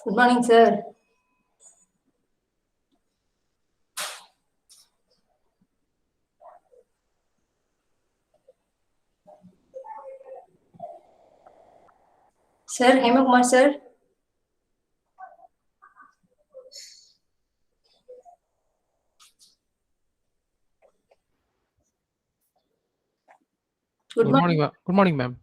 Good morning, sir. Sir, Hemakumar, sir. Good morning. Good morning, ma'am.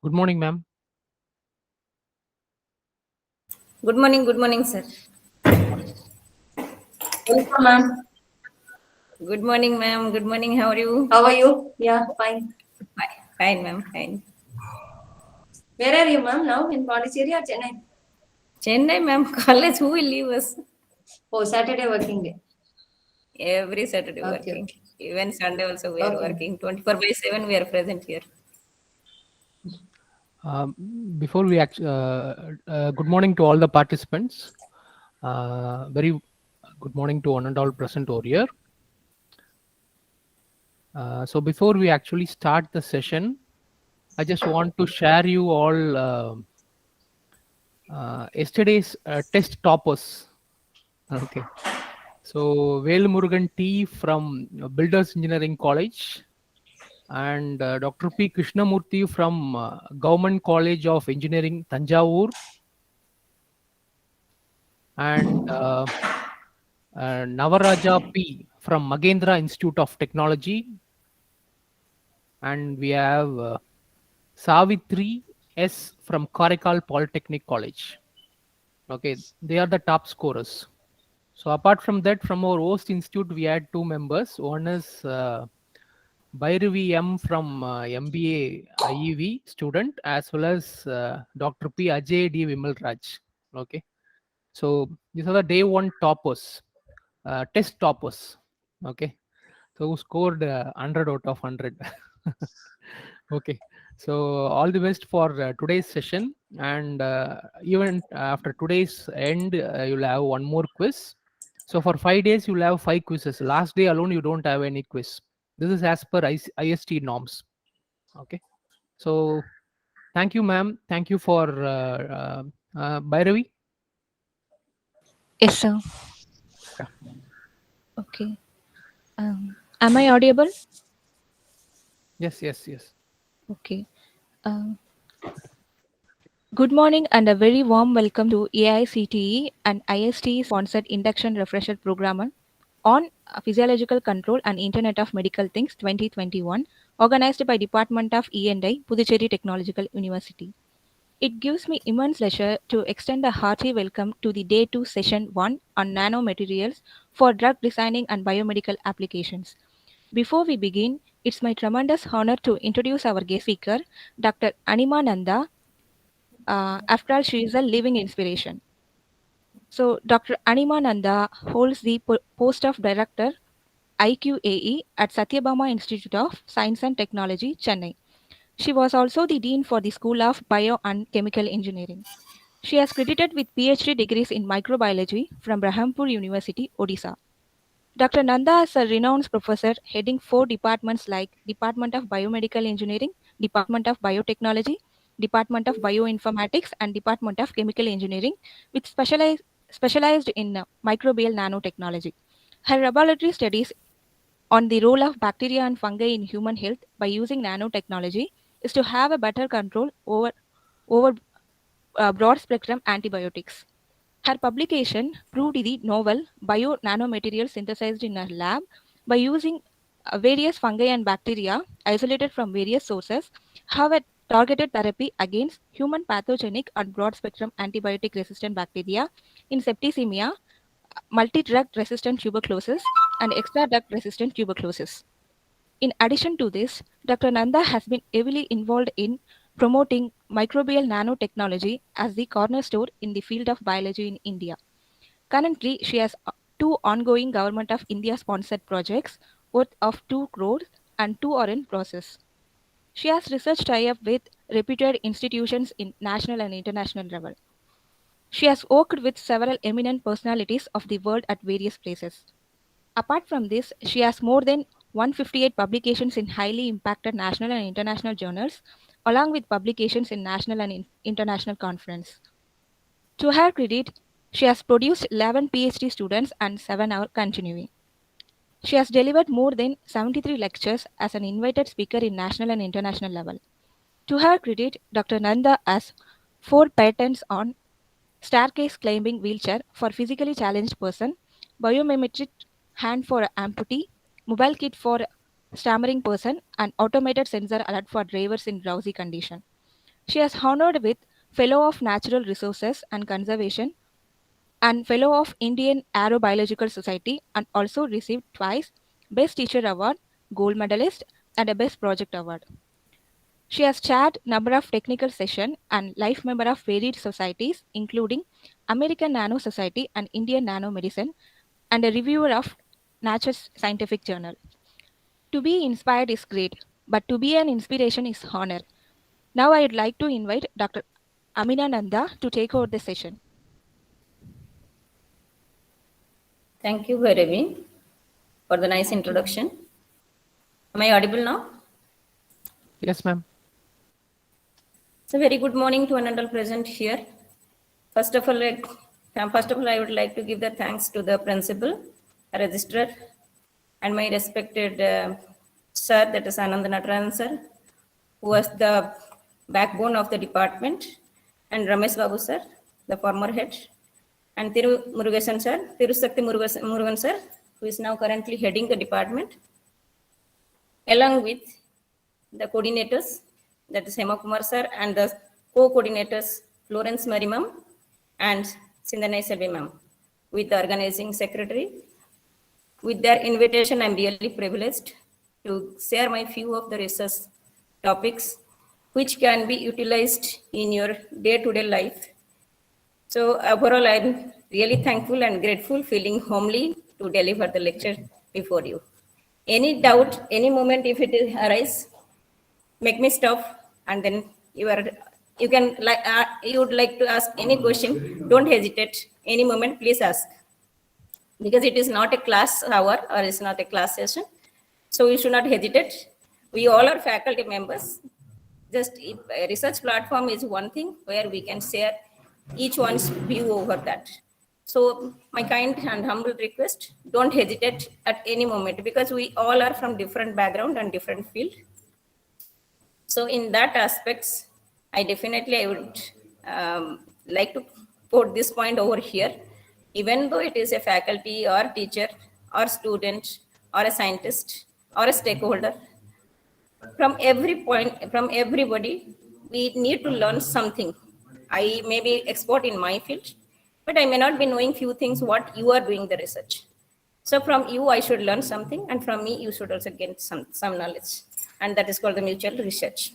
Good morning, ma'am. Good morning, sir. Welcome, ma'am. Good morning, ma'am. Good morning. How are you? How are you? Yeah, fine. Fine, ma'am. Fine. Where are you, ma'am, now? In Pondicherry or Chennai? Chennai, ma'am. College. Who will leave us? Oh, Saturday working day. Every Saturday Okay, working. okay. Even Sunday also we are Okay. working. 24/7 we are present here. Before we good morning to all the participants. Very good morning to one and all present over here. So before we actually start the session, I just want to share you all yesterday's test toppers. Okay. So Vel Murugan T from Builders Engineering College and Dr. P. Krishnamurthy from Government College of Engineering, Tanjavur, and Navaraja P. from Magendra Institute of Technology, and we have Savitri S. from Karakal Polytechnic College. Okay, they are the top scorers. So apart from that, from our host institute, we had two members. One is Bhairavi M from MBA IEV student, as well as Dr. P. Ajay D. Vimalraj. Okay, so these are the day one toppers, test toppers. Okay, so who scored 100 out of 100. Okay, so all the best for today's session, and even after today's end, you'll have one more quiz. So for 5 days, you'll have 5 quizzes. Last day alone, you don't have any quiz. This is as per IST norms. Okay, so Thank you, ma'am. Thank you for Bhairavi. Yes, sir. Yeah. Okay. Am I audible? Yes, yes, yes. Okay. Um, Good morning and a very warm welcome to AICTE and IST sponsored Induction Refresher Program on Physiological Control and Internet of Medical Things 2021, organized by Department of E&I, Puducherry Technological University. It gives me immense pleasure to extend a hearty welcome to the Day 2 Session 1 on Nanomaterials for drug designing and biomedical applications. Before we begin, it's my tremendous honor to introduce our guest speaker, Dr. Anima Nanda. After all, she is a living inspiration. So, Dr. Anima Nanda holds the post of Director IQAE at Sathyabama Institute of Science and Technology, Chennai. She was also the Dean for the School of Bio and Chemical Engineering. She has credited with PhD degrees in microbiology from Brahmpur University, Odisha. Dr. Nanda is a renowned professor heading 4 departments like Department of Biomedical Engineering, Department of Biotechnology, Department of Bioinformatics, and Department of Chemical Engineering, which specialized in microbial nanotechnology. Her laboratory studies on the role of bacteria and fungi in human health by using nanotechnology is to have a better control over broad spectrum antibiotics. Her publication proved the novel bio-nanomaterials synthesized in her lab by using various fungi and bacteria isolated from various sources have a targeted therapy against human pathogenic and broad-spectrum antibiotic-resistant bacteria in septicemia, multi-drug resistant tuberculosis, and extra-drug resistant tuberculosis. In addition to this, Dr. Nanda has been heavily involved in promoting microbial nanotechnology as the cornerstone in the field of biology in India. Currently, she has two ongoing Government of India sponsored projects worth of 2 crores and two are in process. She has research tie-up with reputed institutions in national and international level. She has worked with several eminent personalities of the world at various places. Apart from this, she has more than 158 publications in highly impacted national and international journals, along with publications in national and international conference. To her credit, she has produced 11 PhD students and 7 are continuing. She has delivered more than 73 lectures as an invited speaker in national and international level. To her credit, Dr. Nanda has 4 patents on staircase climbing wheelchair for physically challenged person, biomimetic hand for amputee, mobile kit for stammering person, and automated sensor alert for drivers in drowsy condition. She is honored with Fellow of Natural Resources and Conservation and Fellow of Indian Aerobiological Society and also received twice Best Teacher Award, Gold Medalist, and a Best Project Award. She has chaired number of technical sessions and life member of varied societies, including American Nano Society and Indian Nano Medicine, and a reviewer of Nature Scientific Journal. To be inspired is great, but to be an inspiration is honor. Now I would like to invite Dr. Amina Nanda to take over the session. Thank you, Bhairavi, for the nice introduction. Am I audible now? Yes, ma'am. So, very good morning to one and all present here. First of all, I would like to give the thanks to the principal, registrar, and my respected sir, that is Ananda Natarajan sir, who was the backbone of the department, and Ramesh Babu sir, the former head, and Thiru Murugesan sir, Tirusakti Murugan sir, who is now currently heading the department, along with the coordinators, that is Hema Kumar sir, and the co-coordinators, Florence Marimam and Sindanai Selvi ma'am, with the organizing secretary. With their invitation, I'm really privileged to share my few of the research topics which can be utilized in your day-to-day life. So overall, I'm really thankful and grateful, feeling homely to deliver the lecture before you. Any doubt, any moment if it arises, make me stop, and then you can you would like to ask any question. Don't hesitate. Any moment, please ask, because it is not a class hour or it's not a class session, so you should not hesitate. We all are faculty members. Just if a research platform is one thing where we can share each one's view over that. So my kind and humble request, don't hesitate at any moment, because we all are from different background and different field. So in that aspects, I would like to put this point over here. Even though it is a faculty or teacher or student or a scientist or a stakeholder, from every point, from everybody, we need to learn something. I may be expert in my field, but I may not be knowing few things what you are doing the research. So from you, I should learn something, and from me, you should also gain some knowledge, and that is called the mutual research.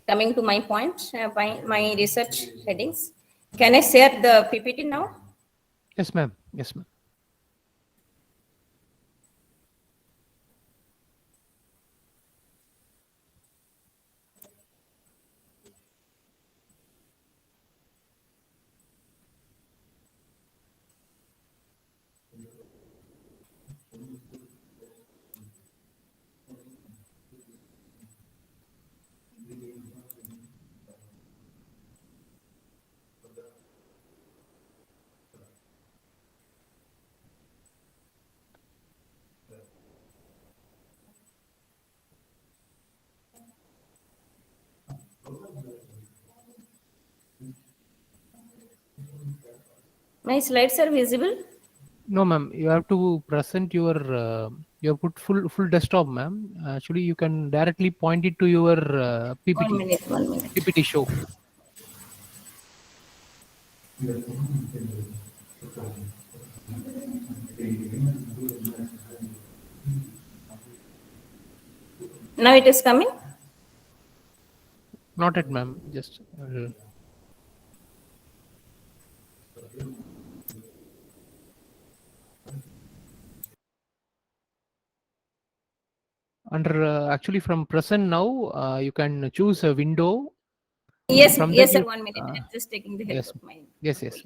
Coming to my point, my research headings. Can I share the PPT now? Yes, ma'am. Yes, ma'am. My slides are visible. No, ma'am. You have to present your. You have put full desktop, ma'am. Actually, you can directly point it to your One PPT. minute, 1 minute. PPT show. Now it is coming. Not it, ma'am. Just. Under actually from present now, you can choose a window. Yes, From that yes, sir. you. 1 minute. I'm just taking the help Yes. of my. Yes. Yes.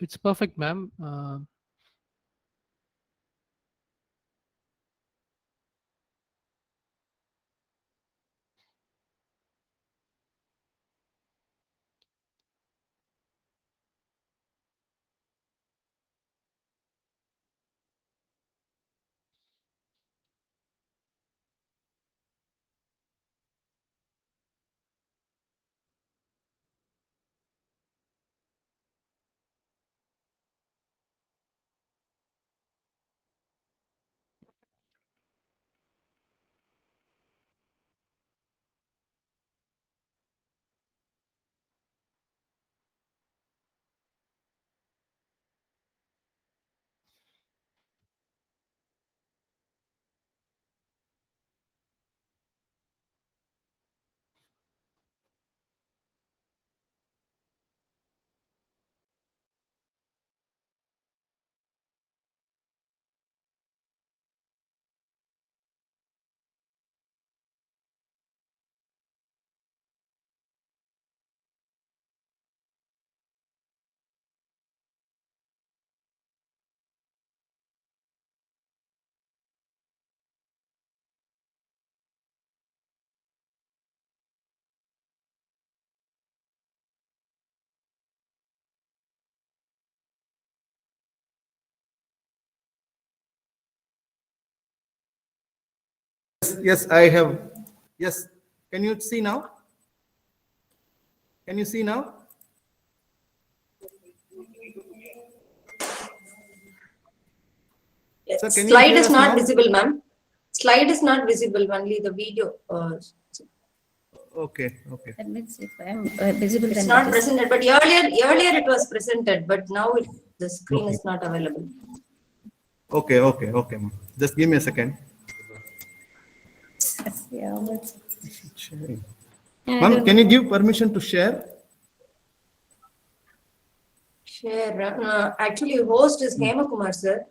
It's perfect, ma'am. yes, I have. Yes, can you see now? Can you see now? Sir, can you Slide hear is us not now? visible, ma'am. Slide is not visible, only the video. Okay, okay. That means if I am visible, It's then not that is. presented, but earlier it was presented, but now the screen Okay. is not available. Okay, okay, okay, ma'am. Just give me a second. Yeah, but Sharing. I Ma'am, don't can you know. give permission to share? Share. Actually, host is Hema Kumar, sir.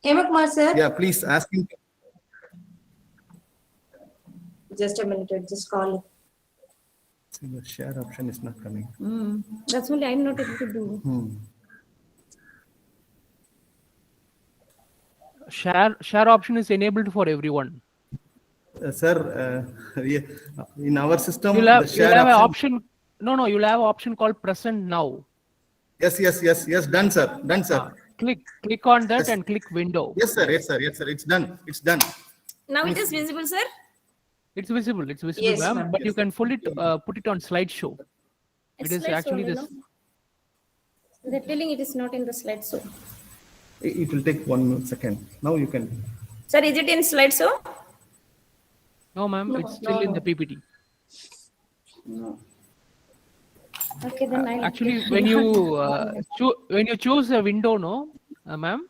Hema Kumar, sir. Yeah, please ask him. Just a minute, I'll just call. See, the share option is not coming. That's only I'm not able to do. Share option is enabled for everyone. Sir, in our system, You'll the have share an option. option. No, you'll have an option called present now. Yes, done, sir. Done, sir. Click on that Yes. and click window. Yes, sir. Yes, sir. It's done. It's done. Now it is visible, sir. It's visible, Yes, ma'am. ma'am. But you can put it on slideshow. It's It is slideshow actually only, this. no? They're telling it is not in the slideshow. It will take 1 second. Now you can. Sir, is it in slideshow? No, ma'am. No, It's still in no. the PPT. No. Okay, then I'll Actually, when you choose a window, no, ma'am.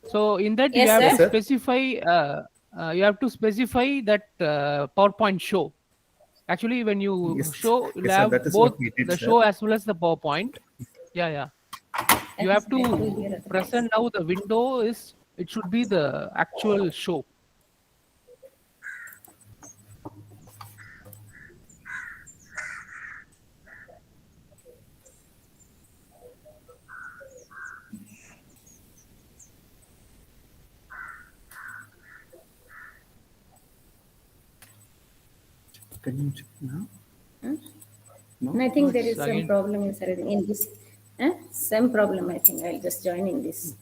So in that you Yes, have sir. to specify. You have to specify that PowerPoint show. Actually, when you Yes, show, you'll yes, sir. have That is both what we did, the sir. show as well as the PowerPoint. Yeah. You have to present now the window is. It should be the actual show. Can you check now? And I think there is some again. problem in this. Some problem, I think. I'll just join in this.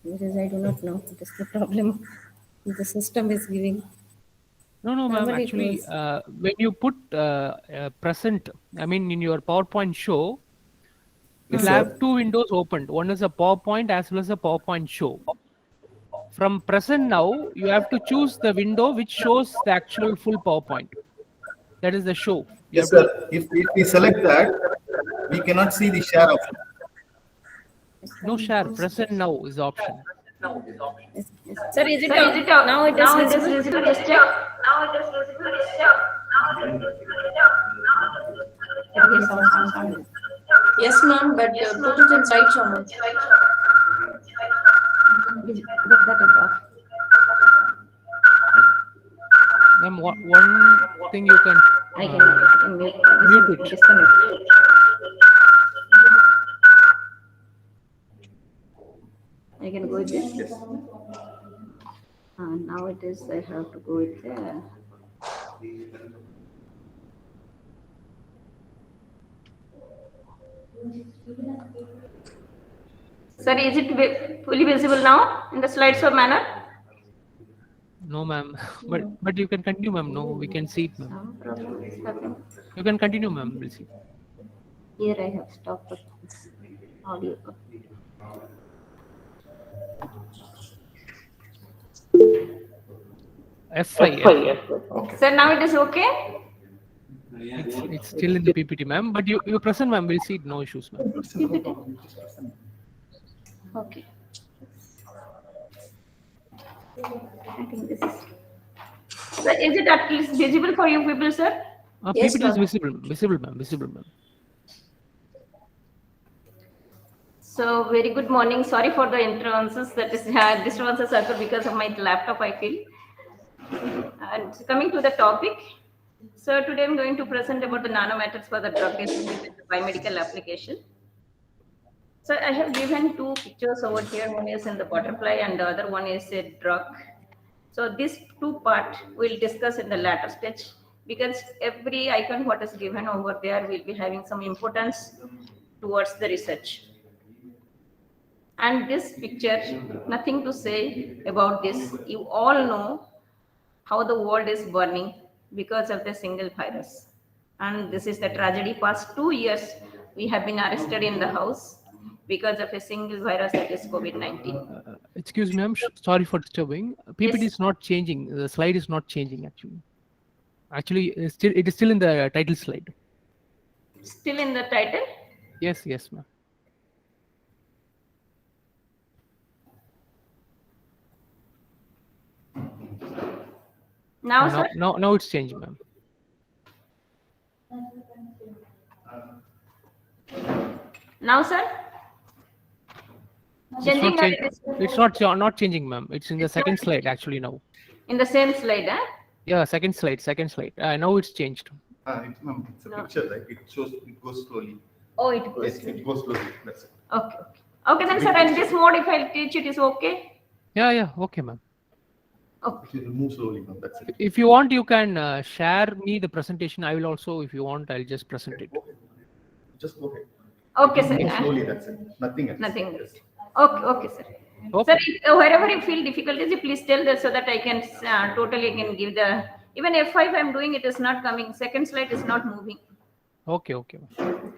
Because I do not know what is the problem the system is giving. No, ma'am. Normally it Actually, was- when you put present, I mean, in your PowerPoint show, Yes, it'll sir. have two windows opened. One is a PowerPoint as well as a PowerPoint show. From present now, you have to choose the window which shows the actual full PowerPoint. That is the show. You Yes, have to, sir. If we select that, we cannot see the share option. no share. Present now is the option. Sir, is it out? Now it is visible. Just check. Yes, ma'am, but put it in slideshow, ma'am. That is off. Ma'am, one thing you can I can mute it. disconnect. I can go with this. Now it is, I have to go with the. Sir, is it fully visible now in the slideshow manner? No, ma'am. But you can continue, ma'am. No, we can see it, ma'am. Some problem is happening. You can continue, ma'am. We'll see. Here I have stopped this audio. F5. Okay. Sir, now it is okay? It's still in the PPT, ma'am. But you present, ma'am. We'll see it. No issues, ma'am. Okay. I think this is. Sir, is it at least visible for you people, sir? Yes, PPT is ma'am. visible, ma'am. Visible, ma'am. So, very good morning. Sorry for the interruptions. That is, disturbances occur because of my laptop, I feel. And coming to the topic. So, today I'm going to present about the nanomaterials for the drug and biomedical application. So, I have given two pictures over here. One is in the butterfly and the other one is a drug. So, these two parts we'll discuss in the latter stage because every icon what is given over there will be having some importance towards the research. And this picture, nothing to say about this. You all know how the world is burning because of the single virus. And this is the tragedy. Past 2 years, we have been arrested in the house because of a single virus, that is COVID-19. Excuse me, sorry for disturbing. PPT Yes. is not changing. The slide is not changing actually. Actually, it is still in the title slide. Still in the title? Yes, yes, ma'am. Now, sir? Now it's changing, ma'am. Now, sir? Changing or it is It's not changing, ma'am. It's in the second slide actually now. in the same slide, huh? Yeah, second slide. Now it's changed. It's a picture, right? It goes slowly. Oh, it goes. Yes, it goes slowly. That's it. Okay. Okay, then, sir, in this mode, if I teach it, is okay? Yeah, okay, ma'am. If you move slowly, ma'am, that's it. If you want, you can share me the presentation. I will also, if you want, I'll just present it. Just go ahead. Okay, sir. Move slowly, that's it. Nothing else. Nothing else. Okay, sir. Okay. Sir, wherever you feel difficulties, you please tell that so that I can totally can give the, even F5 I'm doing, it is not coming. Second slide is not moving. Okay, ma'am.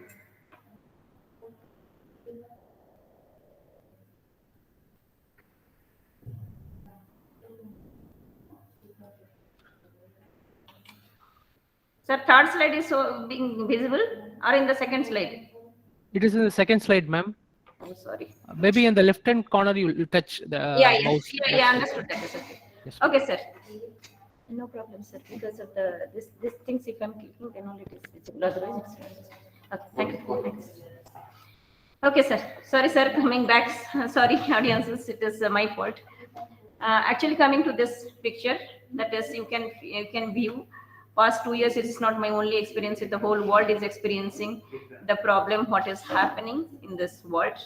Sir, third slide is so being visible or in the second slide? It is in the second slide, ma'am. Oh, sorry. Maybe in the left-hand corner, you touch the mouse. Yeah, understood that. Is okay. Yes. Okay, sir. No problem, sir. Because of this things, if I'm clicking, then only it is visible. Otherwise, it's okay. Thank you. Thanks. Okay, sir. Sorry, sir. Coming back. Sorry, audiences. It is my fault. Actually, coming to this picture, that is, you can view. Past 2 years, it is not my only experience. The whole world is experiencing the problem, what is happening in this world.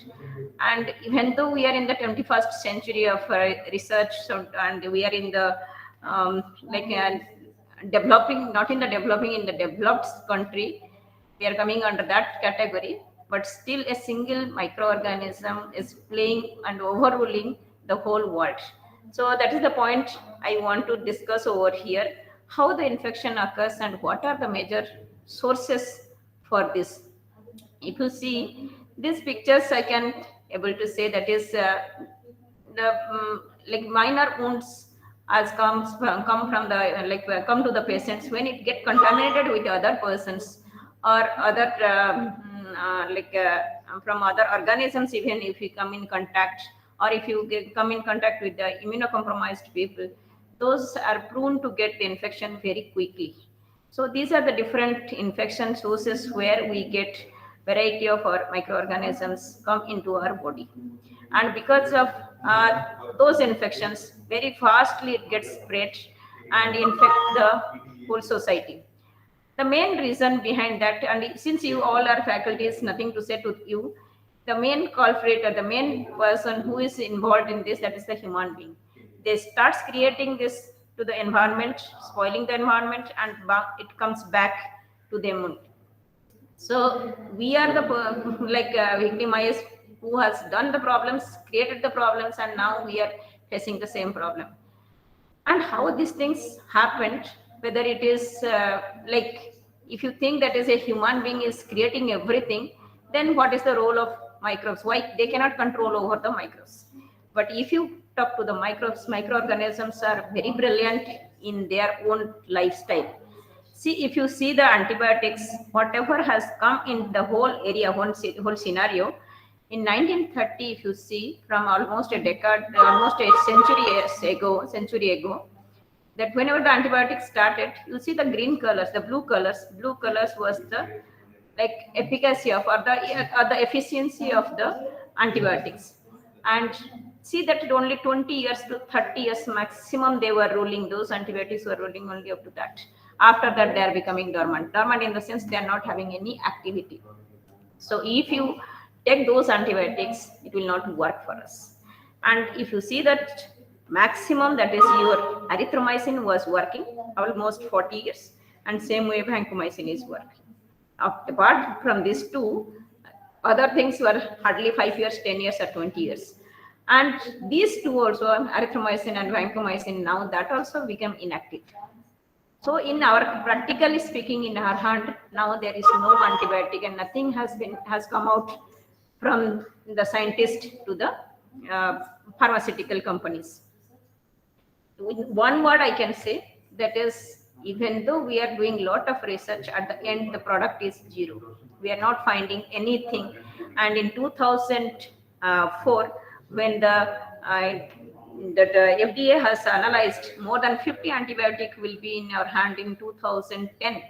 And even though we are in the 21st century of research, and we are in the developing, not in the developing, in the developed country, we are coming under that category. But still, a single microorganism is playing and overruling the whole world. So that is the point I want to discuss over here. How the infection occurs and what are the major sources for this. If you see these pictures, I can able to say that is the minor wounds as come from the come to the patients when it get contaminated with other persons or other from other organisms. Even if you come in contact, or if you come in contact with the immunocompromised people, those are prone to get the infection very quickly. So these are the different infection sources where we get variety of our microorganisms come into our body. And because of those infections, very fastly it gets spread and infect the whole society. The main reason behind that, and since you all are faculties, nothing to say to you, the main culprit or the main person who is involved in this, that is the human being. They start creating this to the environment, spoiling the environment, and it comes back to them. So we are the victimized who has done the problems, created the problems, and now we are facing the same problem. And how these things happened, whether it is if you think that is a human being is creating everything, then what is the role of microbes? Why they cannot control over the microbes? But if you talk to the microbes, microorganisms are very brilliant in their own lifestyle. See, if you see the antibiotics, whatever has come in the whole area, whole scenario, in 1930, if you see, from almost a decade, almost a century ago, that whenever the antibiotics started, you see the green colors, the blue colors was the efficacy of or the efficiency of the antibiotics. And see that only 20 years to 30 years maximum they were ruling, those antibiotics were ruling only up to that. After that, they are becoming dormant. Dormant in the sense they are not having any activity. So if you take those antibiotics, it will not work for us. And if you see that maximum, that is your erythromycin was working almost 40 years, and same way vancomycin is working. Apart from these two, Other things were hardly 5 years, 10 years, or 20 years. And these two also, erythromycin and vancomycin, now that also become inactive. So in our, practically speaking, in our hand, now there is no antibiotic and nothing has come out from the scientist to the pharmaceutical companies. One word I can say, that is, even though we are doing a lot of research, at the end the product is zero. We are not finding anything. And in 2004, when the FDA has analyzed more than 50 antibiotic will be in our hand in 2010,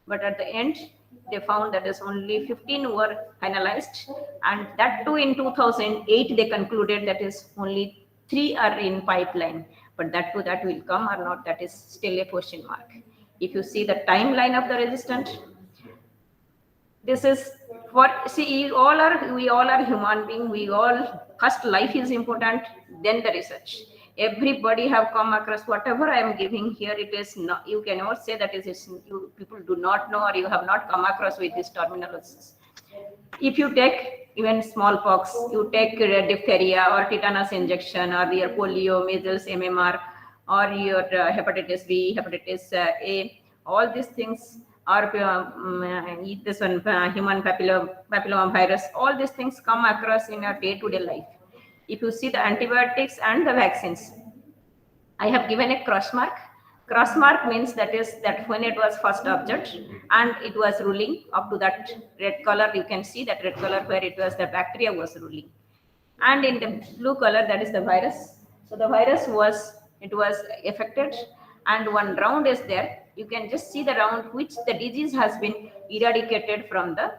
but at the end they found that is only 15 were analyzed, and that too in 2008 they concluded that is only 3 are in pipeline. But that too, that will come or not, that is still a question mark. If you see the timeline of the resistant, this is what, see, we all are human being. We all, first life is important, then the research. Everybody have come across whatever I am giving here. It is not, you cannot say that is you people do not know or you have not come across with this terminologies. If you take even smallpox, you take diphtheria or tetanus injection, or your polio, measles, MMR, or your hepatitis B, hepatitis A, all these things, or this one, human papilloma virus, all these things come across in our day-to-day life. If you see the antibiotics and the vaccines, I have given a cross mark. Cross mark means that is that when it was first observed and it was ruling up to that red color, you can see that red color where it was the bacteria was ruling, and in the blue color that is the virus. So the virus was affected, and one round is there. You can just see the round which the disease has been eradicated from the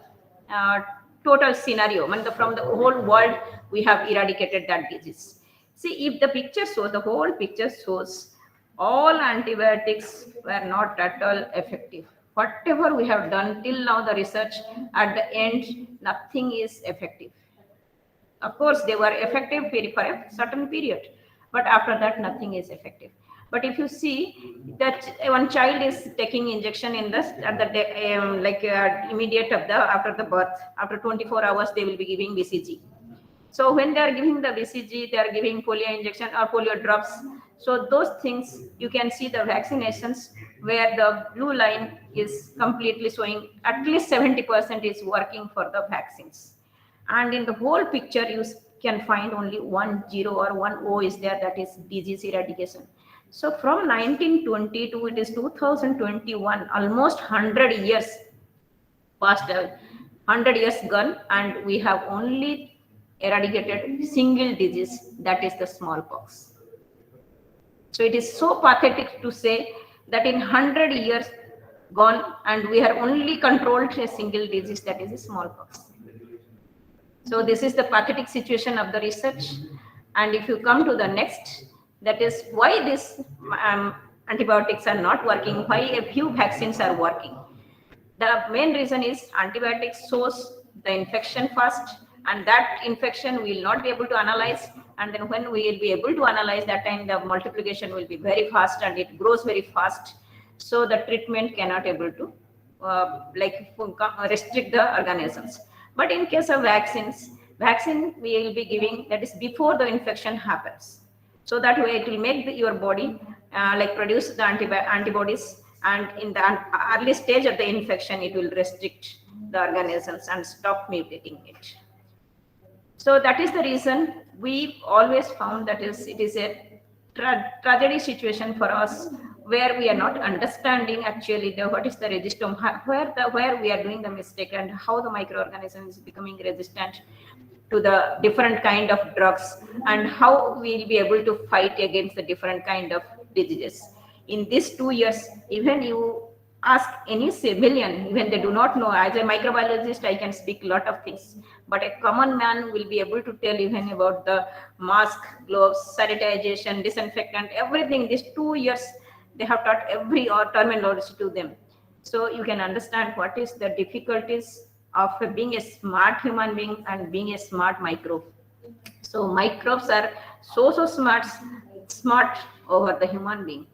total scenario. I mean, from the whole world we have eradicated that disease. See, if the picture shows, the whole picture shows all antibiotics were not at all effective. Whatever we have done till now, the research, at the end, nothing is effective. Of course, they were effective for a certain period, but after that, nothing is effective. But if you see that one child is taking injection in this at the immediate of the after the birth, after 24 hours, they will be giving BCG. So when they are giving the BCG, they are giving polio injection or polio drops. So those things, you can see the vaccinations where the blue line is completely showing at least 70% is working for the vaccines. And in the whole picture, you can find only 1 0 or 1 O is there, that is disease eradication. So from 1920 to it is 2021, almost 100 years past, 100 years gone, and we have only eradicated single disease, that is the smallpox. So it is so pathetic to say that in 100 years gone and we have only controlled a single disease, that is a smallpox. So this is the pathetic situation of the research. And if you come to the next, that is why these antibiotics are not working, why a few vaccines are working. The main reason is antibiotics shows the infection first, and that infection we will not be able to analyze, and then when we will be able to analyze, that time the multiplication will be very fast and it grows very fast, so the treatment cannot able to restrict the organisms. But in case of vaccine we will be giving, that is before the infection happens, so that way it will make your body produce the antibodies, and in the early stage of the infection it will restrict the organisms and stop mutating it. So that is the reason we always found that it is a tragedy situation for us, where we are not understanding actually what is the resistome, where we are doing the mistake, and how the microorganism is becoming resistant to the different kind of drugs, and how we will be able to fight against the different kind of diseases. In these 2 years, even you ask any civilian, even they do not know, as a microbiologist I can speak a lot of things, but a common man will be able to tell even about the mask, gloves, sanitization, disinfectant, everything. These 2 years they have taught every terminology to them. So you can understand what is the difficulties of being a smart human being and being a smart microbe. So microbes are so smart over the human being.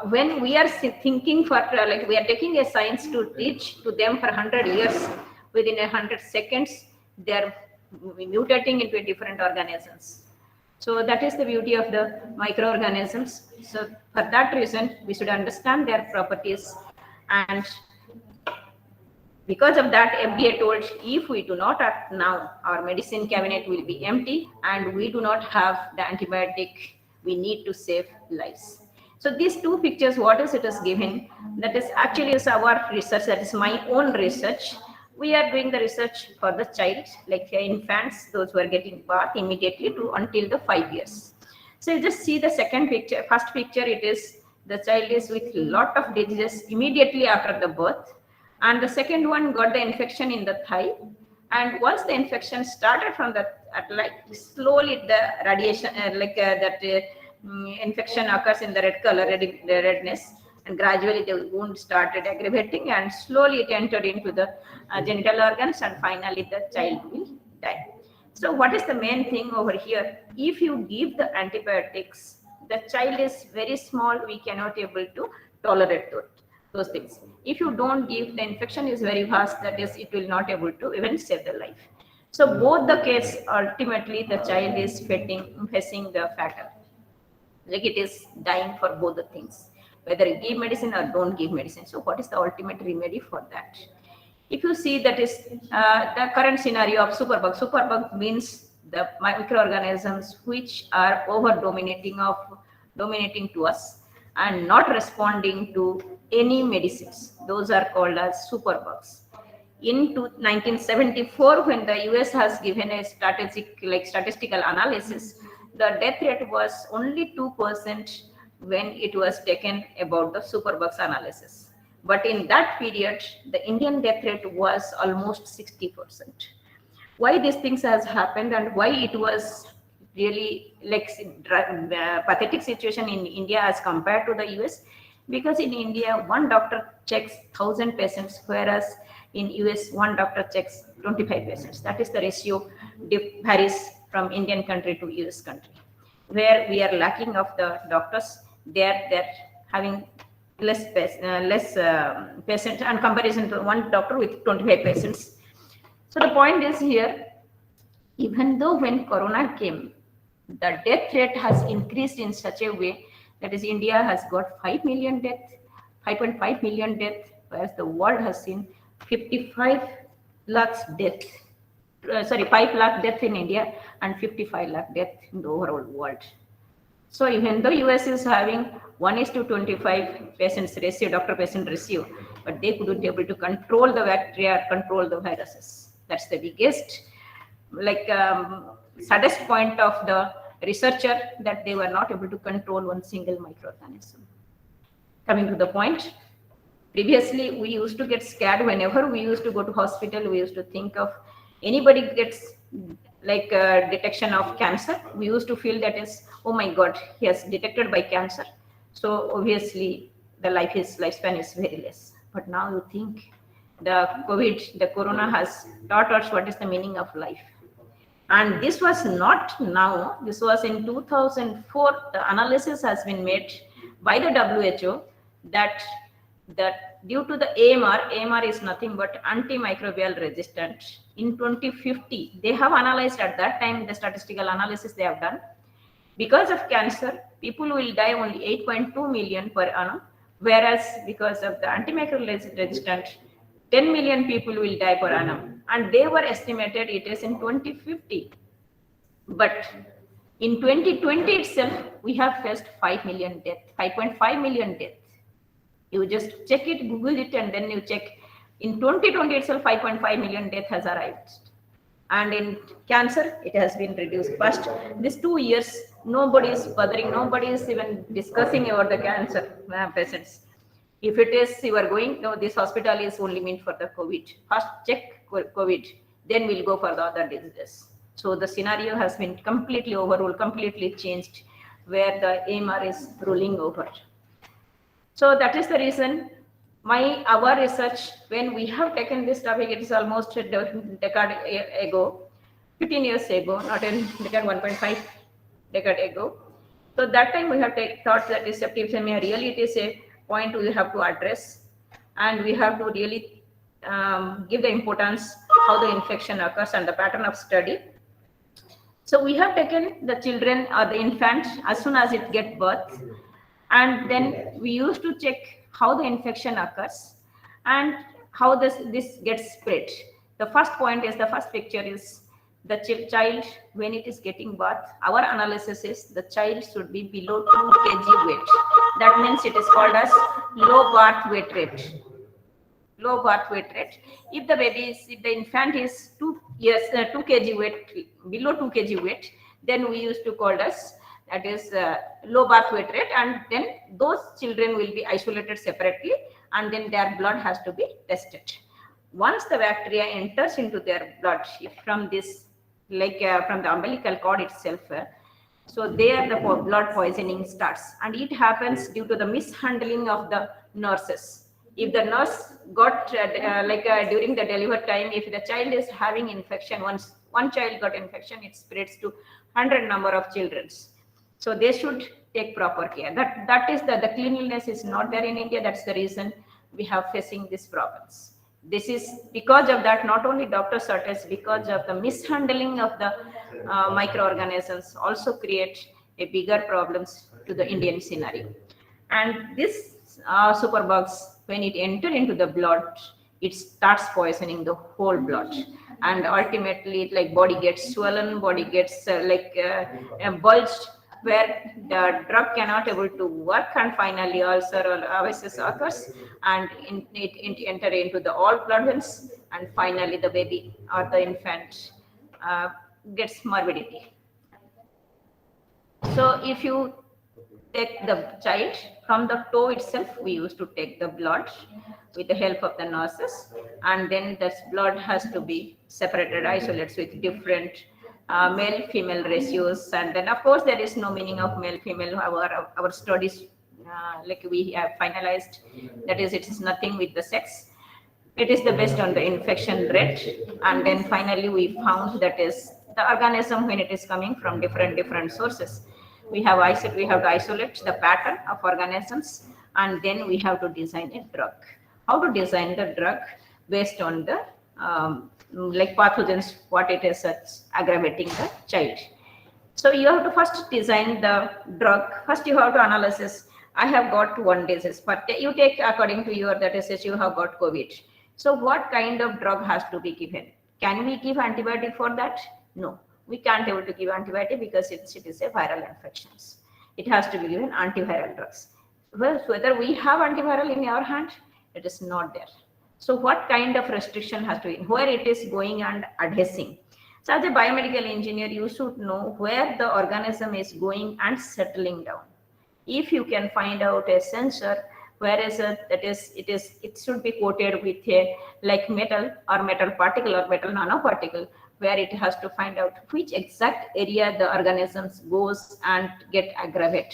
When we are thinking for we are taking a science to teach to them for 100 years, within 100 seconds, they're mutating into different organisms. So that is the beauty of the microorganisms. So for that reason, we should understand their properties, and because of that, FDA told if we do not act now, our medicine cabinet will be empty and we do not have the antibiotic we need to save lives. So these two pictures, what is it is given, that is actually is our research, that is my own research. We are doing the research for the child, like infants, those who are getting bath immediately to until the 5 years. So you just see the second picture, first picture, it is the child is with lot of diseases immediately after the birth. And the second one got the infection in the thigh. And once the infection started from the, slowly the radiation, infection occurs in the red color, the redness, and gradually the wound started aggravating, and slowly it entered into the genital organs, and finally the child will die. So what is the main thing over here? If you give the antibiotics, the child is very small, we cannot able to tolerate those things. If you don't give, the infection is very vast, that is, it will not able to even save the life. So both the case, ultimately the child is facing the fatal. Like it is dying for both the things, whether you give medicine or don't give medicine. So what is the ultimate remedy for that? If you see, that is the current scenario of superbug. Superbug means the microorganisms which are dominating to us and not responding to any medicines. Those are called as superbugs. In 1974, when the US has given a statistical analysis, the death rate was only 2% when it was taken about the superbugs analysis. But in that period, the Indian death rate was almost 60%. Why these things has happened and why it was really like pathetic situation in India as compared to the US? Because in India, one doctor checks 1,000 patients, whereas in US, one doctor checks 25 patients. That is the ratio varies from Indian country to US country. Where we are lacking of the doctors, they're having less patients in comparison to one doctor with 25 patients. So the point is here, even though when Corona came, the death rate has increased in such a way that is India has got 5 million deaths, 5.5 million deaths, whereas the world has seen 55 lakhs deaths. 5 lakh deaths in India and 55 lakh deaths in the overall world. So even though US is having 1:25 patients ratio, doctor-patient ratio, but they couldn't be able to control the bacteria, control the viruses. That's the biggest, saddest point of the researcher, that they were not able to control one single microorganism. Coming to the point, previously we used to get scared whenever we used to go to hospital. We used to think of anybody gets detection of cancer, we used to feel that is, oh my God, he has detected by cancer. So obviously the lifespan is very less. But now you think the corona has taught us what is the meaning of life. And this was not now, this was in 2004, the analysis has been made by the WHO that due to the AMR is nothing but antimicrobial resistant. In 2050, they have analyzed at that time, the statistical analysis they have done. Because of cancer, people will die only 8.2 million per annum, whereas because of the antimicrobial resistant, 10 million people will die per annum. And they were estimated it is in 2050. But in 2020 itself, we have faced 5 million deaths, 5.5 million deaths. You just check it, Google it, and then you check. In 2020 itself, 5.5 million death has arrived. And in cancer, it has been reduced. First, these 2 years, nobody is bothering, nobody is even discussing about the cancer patients. If it is, you are going, no, this hospital is only meant for the COVID. First check COVID, then we'll go for the other diseases. So the scenario has been completely overruled, completely changed, where the AMR is ruling over. So that is the reason our research, when we have taken this topic, it is almost a decade ago, 15 years ago, not in decade 1.5 decade ago. So that time we have thought that this septicemia really it is a point we have to address, and we have to really give the importance how the infection occurs and the pattern of study. So we have taken the children or the infant as soon as it gets birth, and then we used to check how the infection occurs and how this gets spread. The first point is, the first picture is the child when it is getting birth. Our analysis is the child should be below 2 kg weight. That means it is called as low birth weight rate. Low birth weight rate. If the infant is 2 kg weight, below 2 kg weight, then we used to call as that is low birth weight rate, and then those children will be isolated separately, and then their blood has to be tested. Once the bacteria enters into their blood from this, from the umbilical cord itself, so there the blood poisoning starts, and it happens due to the mishandling of the nurses. If the nurse got during the delivery time, if the child is having infection, once one child got infection, it spreads to 100 number of children. So they should take proper care. That is the cleanliness is not there in India. That's the reason we have facing these problems. This is because of that, not only doctor shortage, because of the mishandling of the microorganisms also create a bigger problems to the Indian scenario. And this superbugs, when it enter into the blood, it starts poisoning the whole blood, and ultimately body gets swollen, body gets bulged, where the drug cannot able to work, and finally ulcer or abscess occurs, and it enter into the all blood veins, and finally the baby or the infant gets morbidity. So if you take the child from the toe itself, we used to take the blood with the help of the nurses, and then this blood has to be separated, isolated with different male female ratios, and then of course there is no meaning of male female. Our studies we have finalized, that is, it is nothing with the sex, it is the based on the infection rate. And then finally we found that is the organism, when it is coming from different sources, we have to isolate the pattern of organisms, and then we have to design a drug. How to design the drug based on the pathogens, what it is that's aggravating the child. So you have to first design the drug. First you have to analysis. I have got one disease, but you take according to your, that is, you have got COVID. So what kind of drug has to be given? Can we give antibiotic for that? No, we can't able to give antibiotic because it is a viral infections. It has to be given antiviral drugs. Well, whether we have antiviral in our hand, it is not there. So what kind of restriction has to be, where it is going and adhesing. So as a biomedical engineer, you should know where the organism is going and settling down. If you can find out a sensor, where is it, it should be coated with a metal or metal particle or metal nanoparticle, where it has to find out which exact area the organisms goes and get aggravated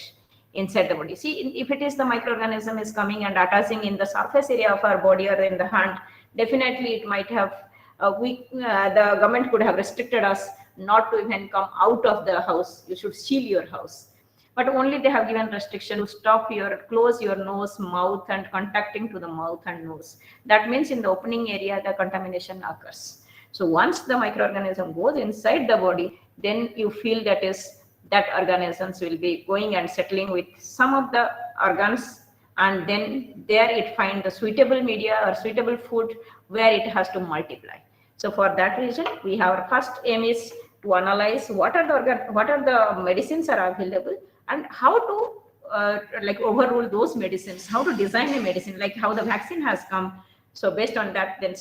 inside the body. See, if it is the microorganism is coming and attaching in the surface area of our body or in the hand, definitely it might have, the government could have restricted us not to even come out of the house. You should seal your house. But only they have given restriction to close your nose, mouth, and contacting to the mouth and nose. That means in the opening area, the contamination occurs. So once the microorganism goes inside the body, then you feel that organisms will be going and settling with some of the organs, and then there it find the suitable media or suitable food where it has to multiply. So for that reason, we have our first aim is to analyze what are the medicines are available, and how to overrule those medicines, how to design a medicine, like how the vaccine has come. So based on that, then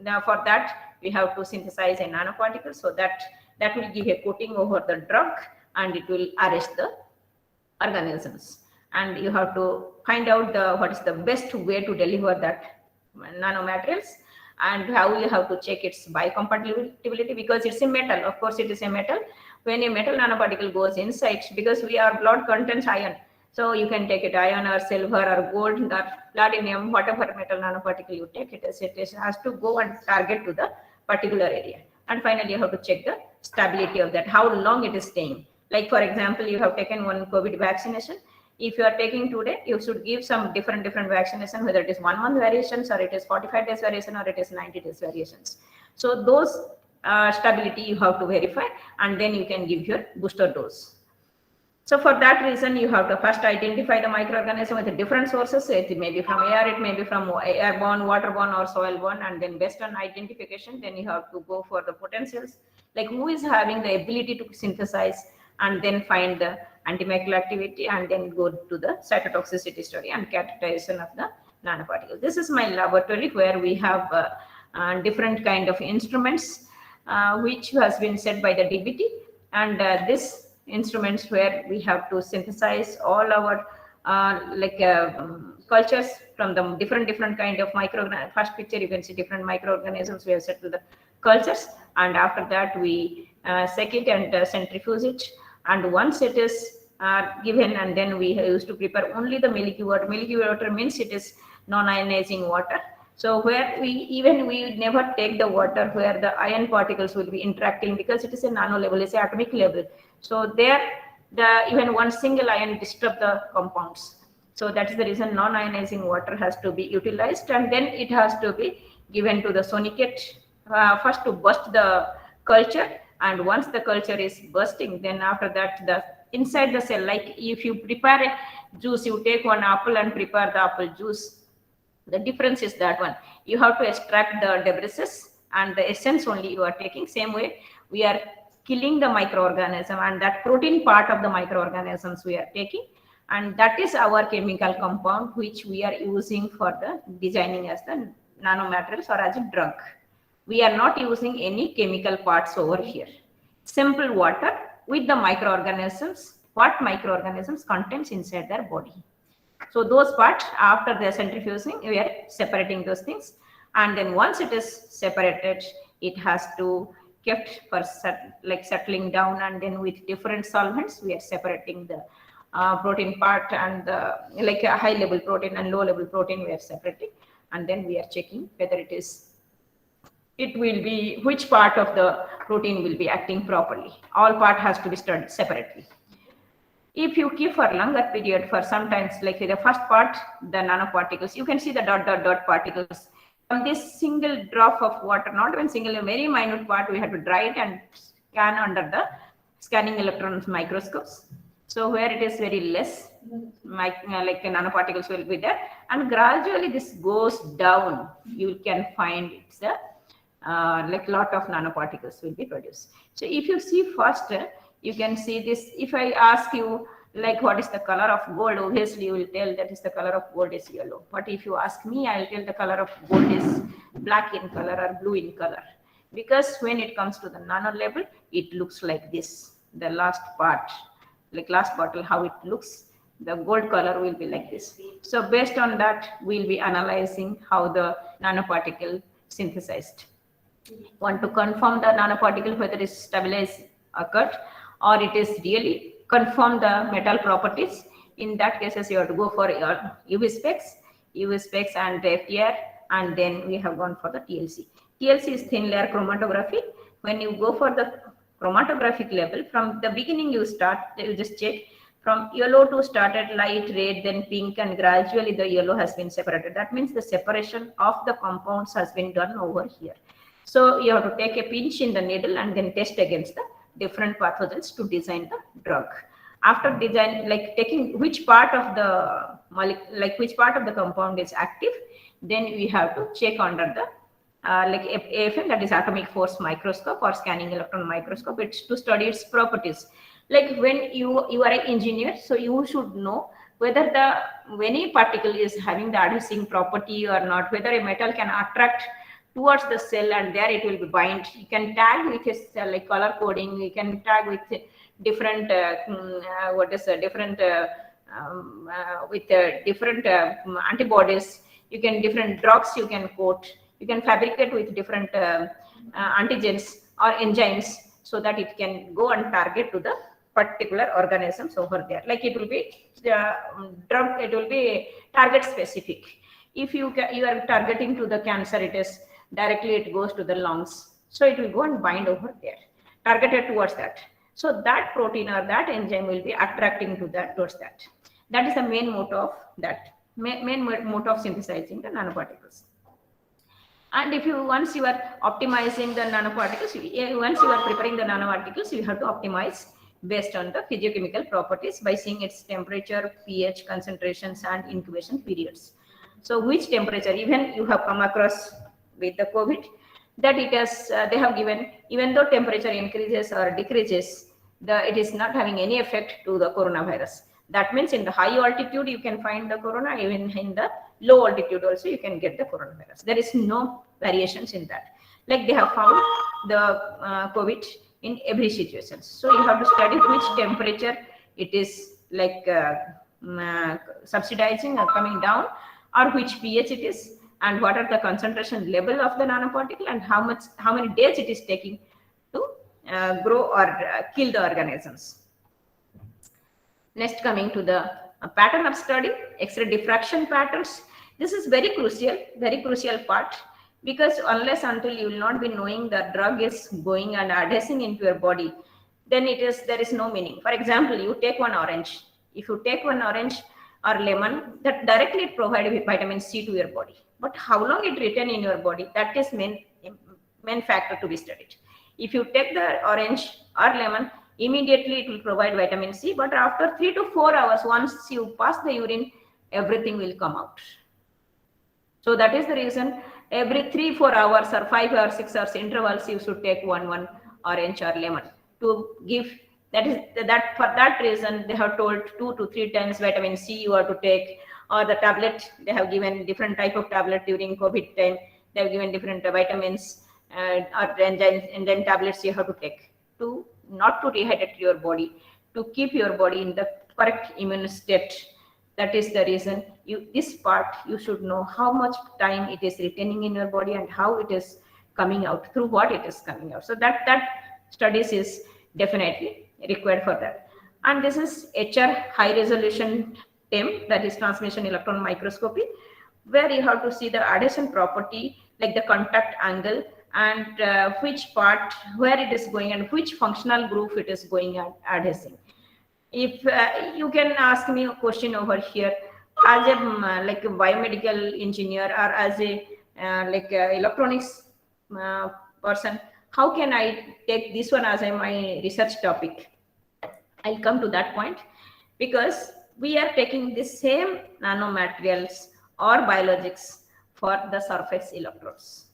now for that we have to synthesize a nanoparticle, so that will give a coating over the drug, and it will arrest the organisms. And you have to find out what is the best way to deliver that nanomaterials, and how you have to check its biocompatibility, because it's a metal. Of course, it is a metal. When a metal nanoparticle goes inside, because our blood contains iron, so you can take it iron or silver or gold or platinum, whatever metal nanoparticle you take, it has to go and target to the particular area. And finally, you have to check the stability of that, how long it is staying. Like for example, you have taken one COVID vaccination. If you are taking today, you should give some different vaccination, whether it is 1 month variations, or it is 45 days variation, or it is 90 days variations. So those stability you have to verify, and then you can give your booster dose. So for that reason, you have to first identify the microorganism with the different sources. It may be from air, it may be from airborne, waterborne, or soil-borne, and then based on identification, then you have to go for the potentials, like who is having the ability to synthesize, and then find the antibacterial activity, and then go to the cytotoxicity study and characterization of the nanoparticles. This is my laboratory where we have different kind of instruments, which has been set by the DBT, and this instruments where we have to synthesize all our cultures from the different kind of microorganisms. First picture you can see different microorganisms we have set to the cultures, and after that we sec it and centrifuge it, and once it is given, and then we used to prepare only the milky water. Milky water means it is non-ionizing water. So where we never take the water where the ion particles will be interacting, because it is a nano level, it's an atomic level. So there, even one single ion disturb the compounds. So that is the reason non-ionizing water has to be utilized, and then it has to be given to the sonicate first to burst the culture. And once the culture is bursting, then after that the inside the cell, like if you prepare a juice, you take one apple and prepare the apple juice. The difference is that one, you have to extract the debris and the essence only you are taking. Same way, we are killing the microorganism, and that protein part of the microorganisms we are taking, and that is our chemical compound which we are using for the designing as the nanomaterials or as a drug. We are not using any chemical parts over here. Simple water with the microorganisms, what microorganisms contains inside their body. So those parts, after the centrifuging, we are separating those things, and then once it is separated, it has to kept for settling down, and then with different solvents we are separating the protein part, and the like a high level protein and low level protein we are separating, and then we are checking whether it will be, which part of the protein will be acting properly. All part has to be studied separately. If you keep for longer period, for sometimes like the first part, the nanoparticles, you can see the dot particles. From this single drop of water, not even single, a very minute part, we have to dry it and scan under the scanning electron microscopes. So where it is very less, like nanoparticles will be there, and gradually this goes down. You can find it's a lot of nanoparticles will be produced. So if you see first, you can see this. If I ask you like what is the color of gold, obviously you will tell that is the color of gold is yellow. But if you ask me, I will tell the color of gold is black in color or blue in color, because when it comes to the nano level, it looks like this. The last part, like last bottle, how it looks, the gold color will be like this. So based on that, we'll be analyzing how the nanoparticle synthesized. Want to confirm the nanoparticle whether it is stabilized occurred or it is really confirm the metal properties. In that cases, you have to go for your UV specs and FTR, and then we have gone for the TLC. TLC is thin layer chromatography. When you go for the chromatographic level, from the beginning you just check from yellow to started light red, then pink, and gradually the yellow has been separated. That means the separation of the compounds has been done over here. So you have to take a pinch in the needle and then test against the different pathogens to design the drug. After design, like taking which part of the molecule, which part of the compound is active, then we have to check under the AFM, that is atomic force microscope or scanning electron microscope. It's to study its properties. Like when you are an engineer, so you should know whether any particle is having the adhesing property or not, whether a metal can attract towards the cell and there it will be bind. You can tag with a color coding. You can tag with different antibodies. You can different drugs you can coat. You can fabricate with different antigens or enzymes so that it can go and target to the particular organisms over there. Like it will be drug. It will be target specific. If you are targeting to the cancer, it is directly it goes to the lungs, so it will go and bind over there, targeted towards that. So that protein or that enzyme will be attracting to that towards that. That is the main motto of that, main motto of synthesizing the nanoparticles. And if you, once you are optimizing the nanoparticles, once you are preparing the nanoparticles, you have to optimize based on the physiochemical properties by seeing its temperature, pH, concentrations, and incubation periods. So which temperature, even you have come across with the COVID, that it has, they have given, even though temperature increases or decreases, it is not having any effect to the coronavirus. That means in the high altitude, you can find the corona, even in the low altitude also, you can get the coronavirus. There is no variations in that. Like they have found the COVID in every situation. So you have to study which temperature it is like subsidizing or coming down, or which pH it is, and what are the concentration level of the nanoparticle, and how many days it is taking to grow or kill the organisms. Next, coming to the pattern of study, X-ray diffraction patterns. This is very crucial part, because unless until you will not be knowing the drug is going and adhering into your body, then there is no meaning. For example, you take one orange. If you take one orange or lemon, that directly it provides vitamin C to your body. But how long it retain in your body, that is main factor to be studied. If you take the orange or lemon, immediately it will provide vitamin C, but after 3 to 4 hours, once you pass the urine, everything will come out. So that is the reason every 3-4 hours or 5 or 6 hours intervals, you should take one orange or lemon to give. That for that reason, they have told 2 to 3 times vitamin C you are to take, or the tablet. They have given different type of tablet during COVID time. They have given different vitamins and then tablets you have to take to not to dehydrate your body, to keep your body in the correct immune state. That is the reason this part you should know how much time it is retaining in your body and how it is coming out, through what it is coming out. So that studies is definitely required for that. And this is HR high resolution TEM, that is transmission electron microscopy, where you have to see the adhesion property, like the contact angle, and which part, where it is going, and which functional group it is going and adhering. If you can ask me a question over here, as a like a biomedical engineer, or as a electronics person, how can I take this one as my research topic? I'll come to that point, because we are taking the same nanomaterials or biologics for the surface electrodes.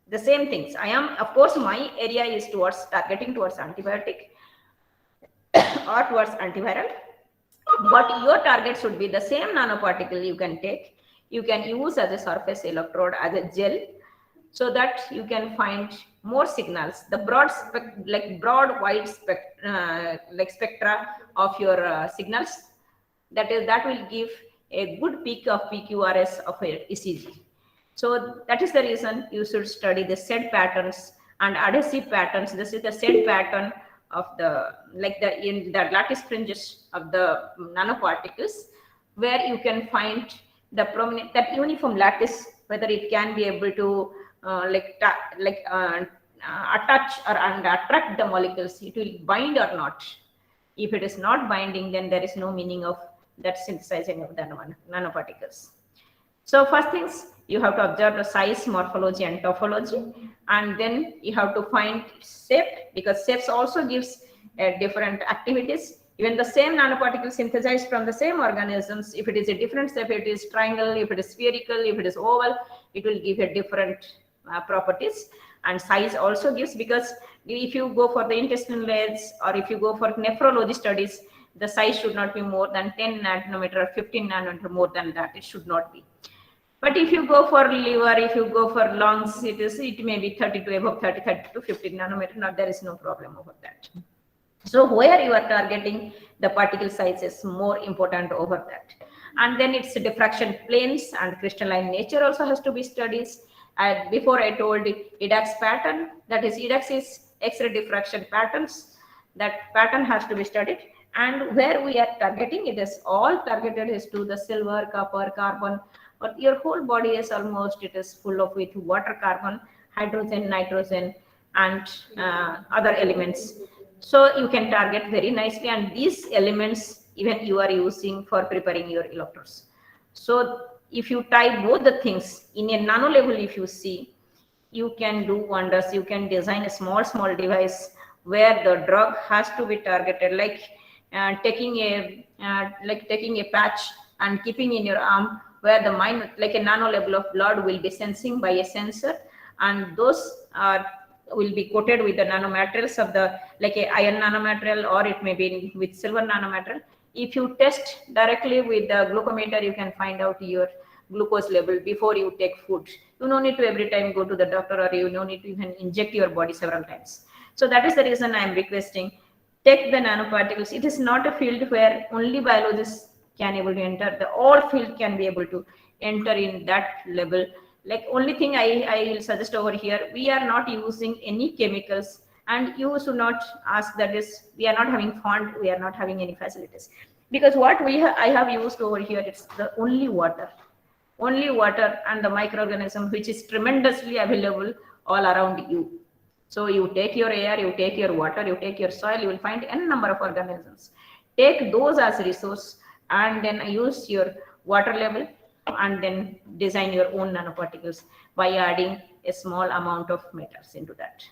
The same things. Of course, my area is targeting towards antibiotic or towards antiviral, but your target should be the same nanoparticle you can take. You can use as a surface electrode, as a gel, so that you can find more signals, the broad wide spectra of your signals. That will give a good peak of PQRS of a ECG. So that is the reason you should study the Z patterns and adhesive patterns. This is the Z pattern of in the lattice fringes of the nanoparticles, where you can find the prominent, that uniform lattice, whether it can be able to attach and attract the molecules, it will bind or not. If it is not binding, then there is no meaning of that synthesizing of the nanoparticles. So first things, you have to observe the size, morphology, and topology, and then you have to find shape, because shapes also gives different activities. Even the same nanoparticle synthesized from the same organisms, if it is a different shape, if it is triangle, if it is spherical, if it is oval, it will give a different properties. And size also gives, because if you go for the intestinal layers or if you go for nephrology studies, the size should not be more than 10 nanometer or 15 nanometer, more than that it should not be. But if you go for liver, if you go for lungs, it may be 30 to above 30 to 15 nanometer. Now there is no problem over that. So where you are targeting, the particle size is more important over that. And then it's diffraction planes and crystalline nature also has to be studied. And before I told IQAC pattern, that is IQAC is X-ray diffraction patterns. That pattern has to be studied. And where we are targeting, it is all targeted is to the silver, copper, carbon. But your whole body is almost, it is full of with water, carbon, hydrogen, nitrogen, and other elements. So you can target very nicely, and these elements even you are using for preparing your electrodes. So if you tie both the things in a nano level, if you see, you can do wonders. You can design a small device where the drug has to be targeted, like taking a patch and keeping in your arm, where the like a nano level of blood will be sensing by a sensor, and those are will be coated with the nanomaterials of the, like a iron nanomaterial, or it may be with silver nanomaterial. If you test directly with the glucometer, you can find out your glucose level before you take food. You no need to every time go to the doctor, or you no need to even inject your body several times. So that is the reason I am requesting, take the nanoparticles. It is not a field where only biologists can able to enter. The all field can be able to enter in that level. Like only thing I will suggest over here, we are not using any chemicals, and you should not ask that is, we are not having fund, we are not having any facilities, because what I have used over here, it's the only water and the microorganism, which is tremendously available all around you. So you take your air, you take your water, you take your soil, you will find n number of organisms. Take those as resource, and then use your water level, and then design your own nanoparticles by adding a small amount of metals into that.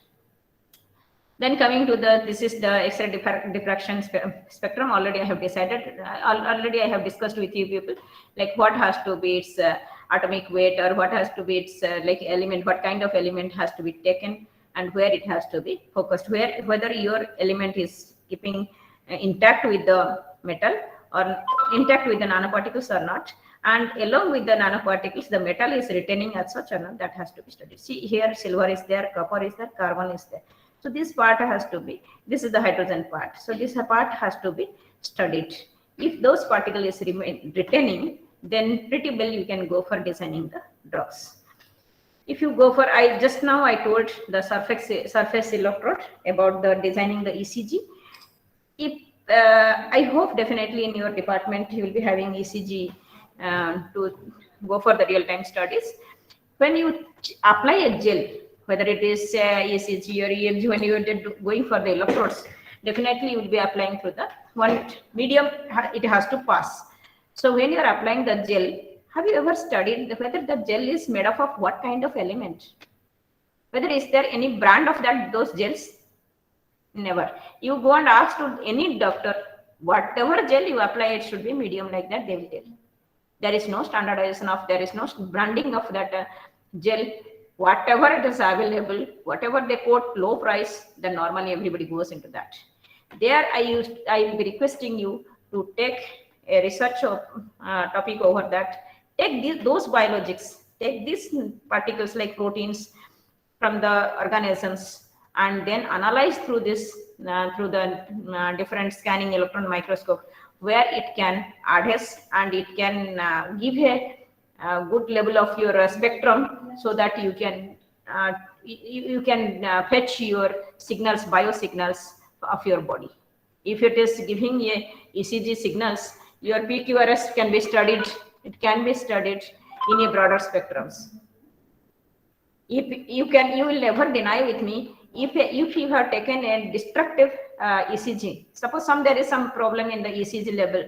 Then coming to this is the X-ray diffraction spectrum. Already I have decided, already I have discussed with you people, like what has to be its atomic weight, or what has to be its like element, what kind of element has to be taken, and where it has to be focused, whether your element is keeping intact with the metal or intact with the nanoparticles or not. And along with the nanoparticles, the metal is retaining as such, and that has to be studied. See here, silver is there, copper is there, carbon is there. So this part has to be, this is the hydrogen part. So this part has to be studied. If those particles is retaining, then pretty well you can go for designing the drugs. If you go for, just now I told the surface electrode about the designing the ECG. If I hope definitely in your department you will be having ECG to go for the real-time studies. When you apply a gel, whether it is ECG or EMG, when you are going for the electrodes, definitely you will be applying through the one medium, it has to pass. So when you are applying the gel, have you ever studied whether the gel is made up of what kind of element? Whether is there any brand of those gels? Never. You go and ask to any doctor, whatever gel you apply, it should be medium, like that they will tell. There is no standardization of, there is no branding of that gel. Whatever it is available, whatever they quote low price, then normally everybody goes into that. There I will be requesting you to take a research topic over that. Take those biologics, take these particles like proteins from the organisms, and then analyze through this, through the different scanning electron microscope, where it can adhere and it can give a good level of your spectrum, so that you can fetch your signals, biosignals of your body. If it is giving a ECG signals, your PQRS can be studied. It can be studied in a broader spectrums. If you will never deny with me, if you have taken a destructive ECG, suppose there is some problem in the ECG level,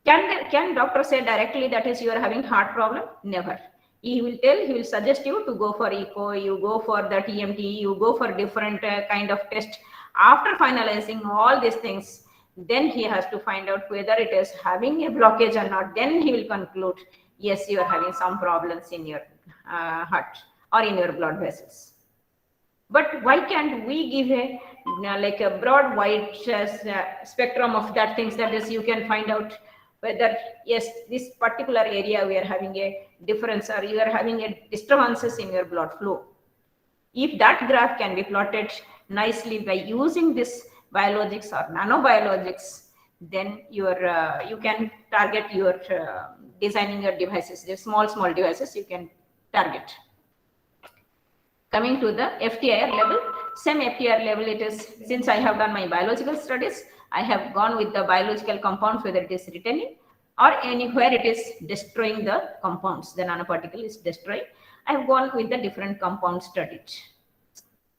can doctor say directly that is you are having heart problem? Never. He will suggest you to go for echo, you go for the TMT, you go for different kind of test. After finalizing all these things, then he has to find out whether it is having a blockage or not. Then he will conclude, yes, you are having some problems in your heart or in your blood vessels. But why can't we give a like a broad wide spectrum of that things, that is you can find out whether yes, this particular area we are having a difference, or you are having a disturbances in your blood flow. If that graph can be plotted nicely by using this biologics or nanobiologics, then you can target your designing your devices. The small devices you can target. Coming to the FTIR level, same FTIR level it is. Since I have done my biological studies, I have gone with the biological compounds, whether it is retaining or anywhere it is destroying the compounds, the nanoparticle is destroying. I have gone with the different compounds studied.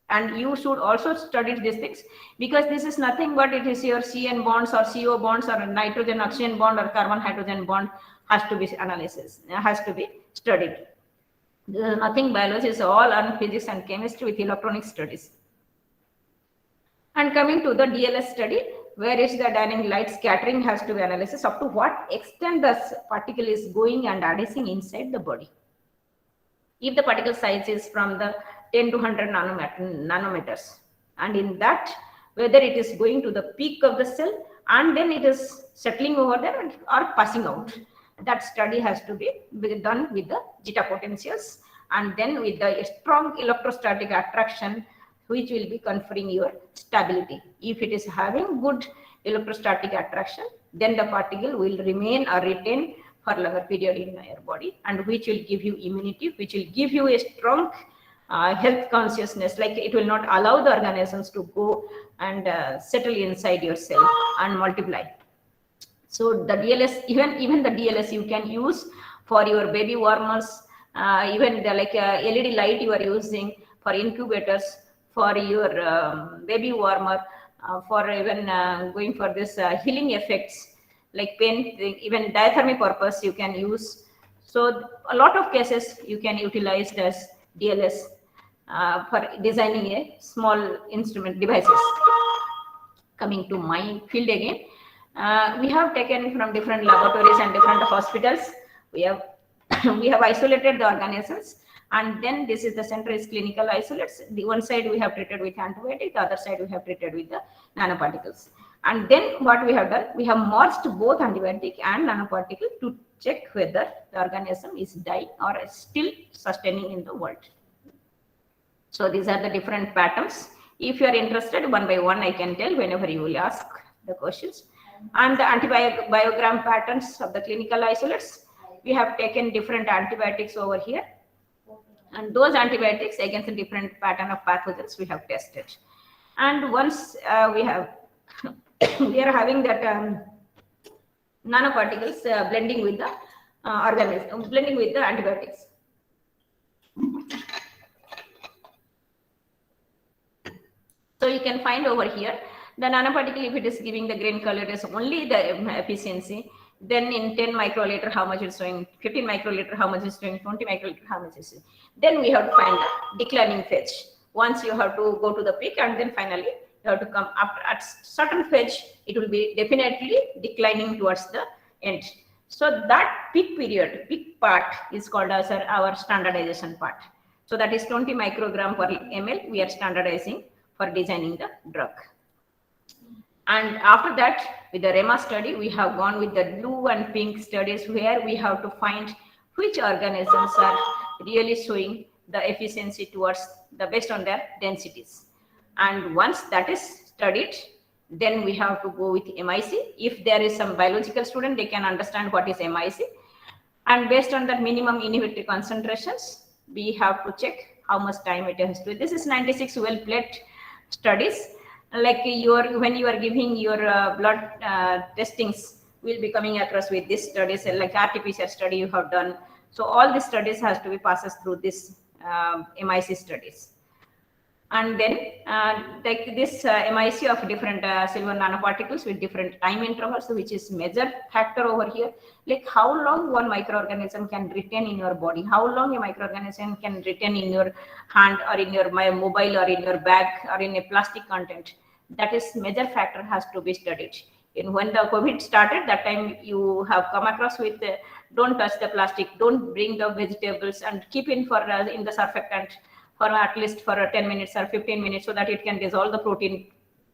And you should also study these things, because this is nothing but it is your CN bonds or CO bonds or nitrogen oxygen bond or carbon hydrogen bond has to be analysis, has to be studied. This is nothing biology, is all on physics and chemistry with electronic studies. And coming to the DLS study, where is the dynamic light scattering has to be analysis up to what extent the particle is going and adhering inside the body. If the particle size is from the 10 to 100 nanometers, and in that, whether it is going to the peak of the cell and then it is settling over there or passing out. That study has to be done with the zeta potentials and then with the strong electrostatic attraction, which will be conferring your stability. If it is having good electrostatic attraction, then the particle will remain or retain for longer period in your body, and which will give you immunity, which will give you a strong health consciousness, like it will not allow the organisms to go and settle inside your cell and multiply. So the DLS, even the DLS you can use for your baby warmers, even the LED light you are using for incubators, for your baby warmer, for even going for this healing effects like pain, even diathermy purpose you can use. So a lot of cases you can utilize this DLS for designing a small instrument devices. Coming to my field again, we have taken from different laboratories and different hospitals. We have we have isolated the organisms, and then this is the center is clinical isolates. The one side we have treated with antibiotic, the other side we have treated with the nanoparticles. And then what we have done, we have merged both antibiotic and nanoparticle to check whether the organism is dying or is still sustaining in the world. So these are the different patterns. If you are interested, one by one I can tell whenever you will ask the questions. And the antibiogram patterns of the clinical isolates, we have taken different antibiotics over here, and those antibiotics against a different pattern of pathogens we have tested. And once we have we are having that nanoparticles blending with the organism, blending with the antibiotics. So you can find over here the nanoparticle, if it is giving the green color, it is only the efficiency. Then in 10 microliter, how much is showing, 15 microliter, how much is showing, 20 microliter, how much is showing. Then we have to find the declining phase. Once you have to go to the peak, and then finally you have to come after at certain phase, it will be definitely declining towards the end. So that peak period, peak part is called as our standardization part. So that is 20 microgram per ml we are standardizing for designing the drug. And after that, with the REMA study, we have gone with the blue and pink studies, where we have to find which organisms are really showing the efficiency towards the based on their densities. And once that is studied, then we have to go with MIC. If there is some biological student, they can understand what is MIC. And based on the minimum inhibitory concentrations, we have to check how much time it has to. This is 96 well-played studies. Like when you are giving your blood testings, will be coming across with these studies, like RT-PCR study you have done. So all these studies has to be passed through this MIC studies. And then like this MIC of different silver nanoparticles with different time intervals, which is major factor over here. Like how long one microorganism can retain in your body, how long a microorganism can retain in your hand or in your mobile or in your bag or in a plastic content. That is major factor has to be studied. And when the COVID started, that time you have come across with don't touch the plastic, don't bring the vegetables, and keep in for in the surfactant for at least for 10 minutes or 15 minutes, so that it can dissolve the protein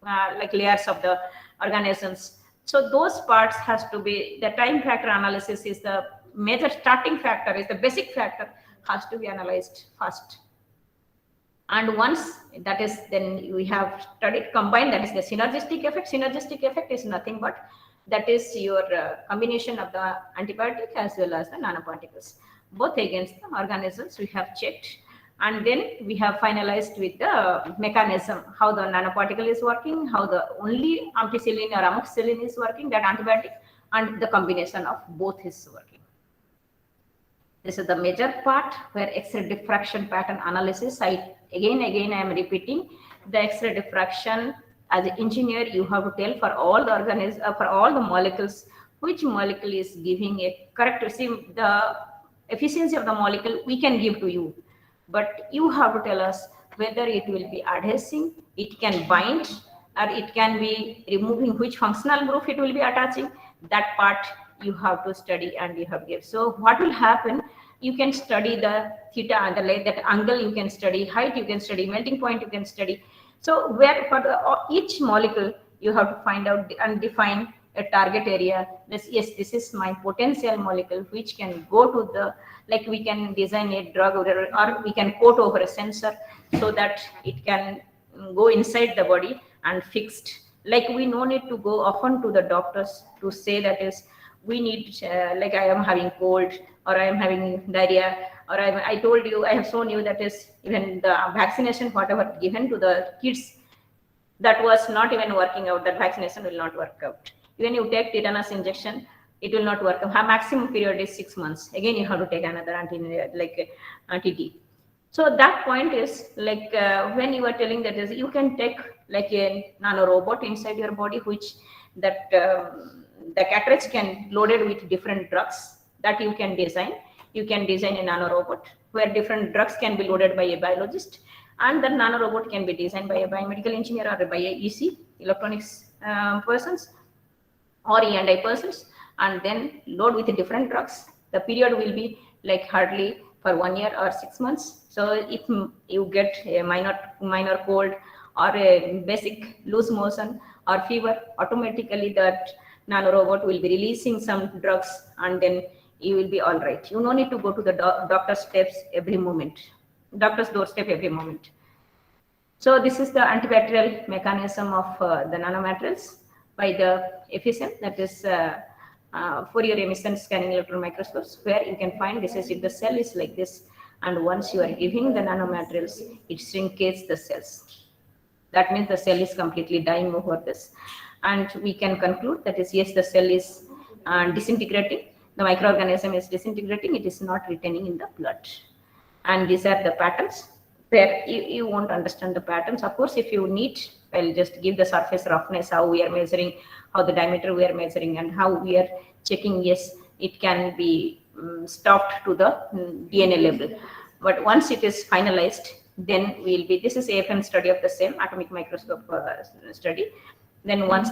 like layers of the organisms. So those parts has to be, the time factor analysis is the major starting factor, is the basic factor, has to be analyzed first. And once that is, then we have studied combined, that is the synergistic effect. Synergistic effect is nothing but that is your combination of the antibiotic as well as the nanoparticles, both against the organisms we have checked. And then we have finalized with the mechanism, how the nanoparticle is working, how the only ampicillin or amoxicillin is working, that antibiotic, and the combination of both is working. This is the major part where X-ray diffraction pattern analysis. Again I am repeating, the X-ray diffraction, as an engineer, you have to tell for all the organisms, for all the molecules, which molecule is giving a correct, see the efficiency of the molecule we can give to you, but you have to tell us whether it will be adhesing, it can bind, or it can be removing, which functional group it will be attaching. That part you have to study and you have to give. So what will happen, you can study the theta and that angle, you can study height, you can study melting point, you can study. So where for each molecule you have to find out and define a target area. This, yes, this is my potential molecule which can go to the, like we can design a drug or we can coat over a sensor so that it can go inside the body and fixed. Like we no need to go often to the doctors to say that is we need like I am having cold or I am having diarrhea or I told you, I have shown you that is even the vaccination whatever given to the kids, that was not even working out. That vaccination will not work out. Even you take tetanus injection, it will not work out. Her maximum period is 6 months. Again, you have to take another anti-T. So that point is like when you are telling that is you can take like a nano robot inside your body, which that the cartridge can loaded with different drugs that you can design. You can design a nano robot where different drugs can be loaded by a biologist, and the nano robot can be designed by a biomedical engineer or by a EC, electronics persons or E&I persons, and then load with different drugs. The period will be like hardly for 1 year or 6 months. So if you get a minor cold or a basic loose motion or fever, automatically that nano robot will be releasing some drugs and then you will be all right. You no need to go to the doctor's steps every moment, doctor's doorstep every moment. So this is the antibacterial mechanism of the nanomaterials by the FSM, that is Fourier emission scanning electron microscopes, where you can find this is if the cell is like this, and once you are giving the nanomaterials, it shrinkages the cells. That means the cell is completely dying over this, and we can conclude that is yes, the cell is disintegrating, the microorganism is disintegrating, it is not retaining in the blood. And these are the patterns where you won't understand the patterns. Of course, if you need, I'll just give the surface roughness, how we are measuring, how the diameter we are measuring, and how we are checking, yes, it can be stopped to the DNA level. But once it is finalized, then we'll be, this is AFM study of the same atomic microscope study. Then once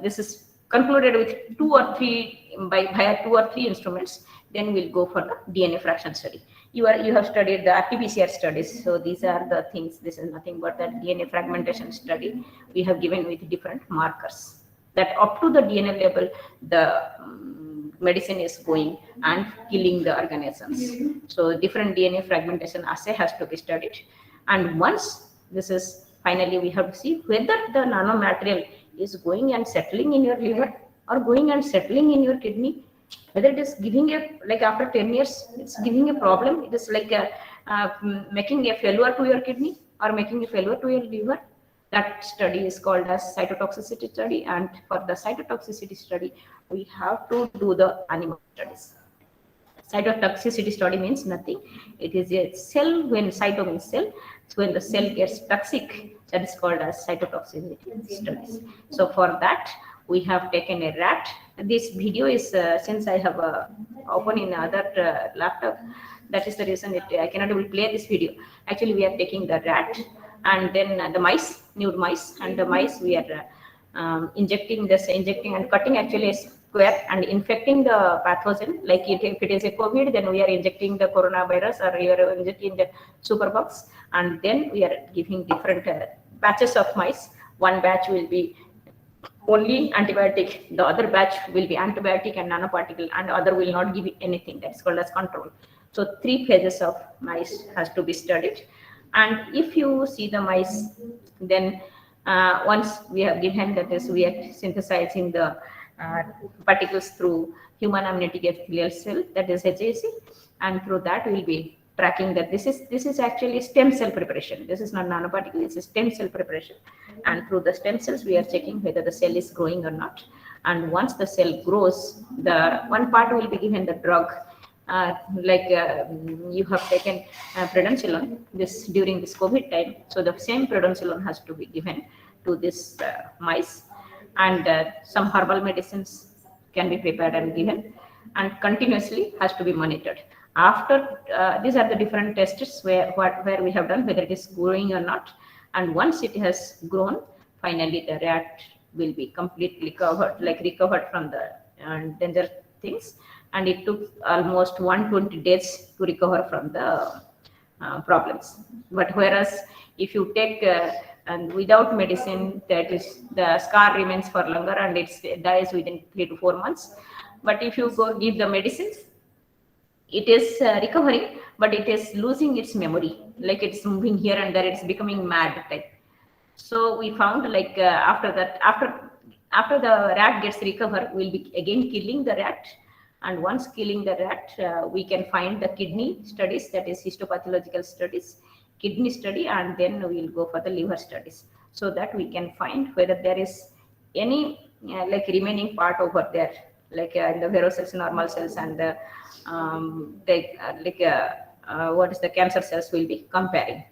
this is concluded with 2 or 3 via 2 or 3 instruments, then we'll go for the DNA fraction study. You have studied the RT-PCR studies, so these are the things. This is nothing but the DNA fragmentation study we have given with different markers. That up to the DNA level, the medicine is going and killing the organisms. So different DNA fragmentation assay has to be studied, and once this is finally, we have to see whether the nanomaterial is going and settling in your liver or going and settling in your kidney, whether it is giving a, like after 10 years, it's giving a problem. It is like making a failure to your kidney or making a failure to your liver. That study is called as cytotoxicity study. And for the cytotoxicity study, we have to do the animal studies. Cytotoxicity study means nothing. It is a cell, when cyto means cell. So when the cell gets toxic, that is called as cytotoxicity studies. So for that, we have taken a rat. This video is, since I have open in other laptop, that is the reason I cannot able to play this video. Actually, we are taking the rat and then the mice, nude mice, and the mice we are injecting and cutting actually a square and infecting the pathogen. Like if it is a COVID, then we are injecting the coronavirus, or we are injecting the superbugs, and then we are giving different batches of mice. One batch will be only antibiotic, the other batch will be antibiotic and nanoparticle, and other will not give anything. That's called as control. So 3 phases of mice has to be studied. And if you see the mice, then once we have given, that is, we are synthesizing the particles through human amniotic epithelial cell, that is HAC, and through that we will be tracking that this is actually stem cell preparation. This is not nanoparticle, it's a stem cell preparation. And through the stem cells, we are checking whether the cell is growing or not. And once the cell grows, the one part will be given the drug. You have taken prednisolone this during this COVID time, so the same prednisolone has to be given to this mice, and some herbal medicines can be prepared and given. and continuously has to be monitored. After these are the different tests where we have done whether it is growing or not, and once it has grown, finally the rat will be completely recovered from the danger things, and it took almost 120 days to recover from the problems. But whereas if you take and without medicine, that is the scar remains for longer and it dies within 3 to 4 months. But if you go give the medicines, it is recovering, but it is losing its memory, like it's moving here and there, it's becoming mad type. So we found after the rat gets recovered, we'll be again killing the rat, and once killing the rat, we can find the kidney studies, that is histopathological studies, kidney study, and then we'll go for the liver studies, so that we can find whether there is any remaining part over there, in the vero cells, normal cells, and the what is the cancer cells will be comparing.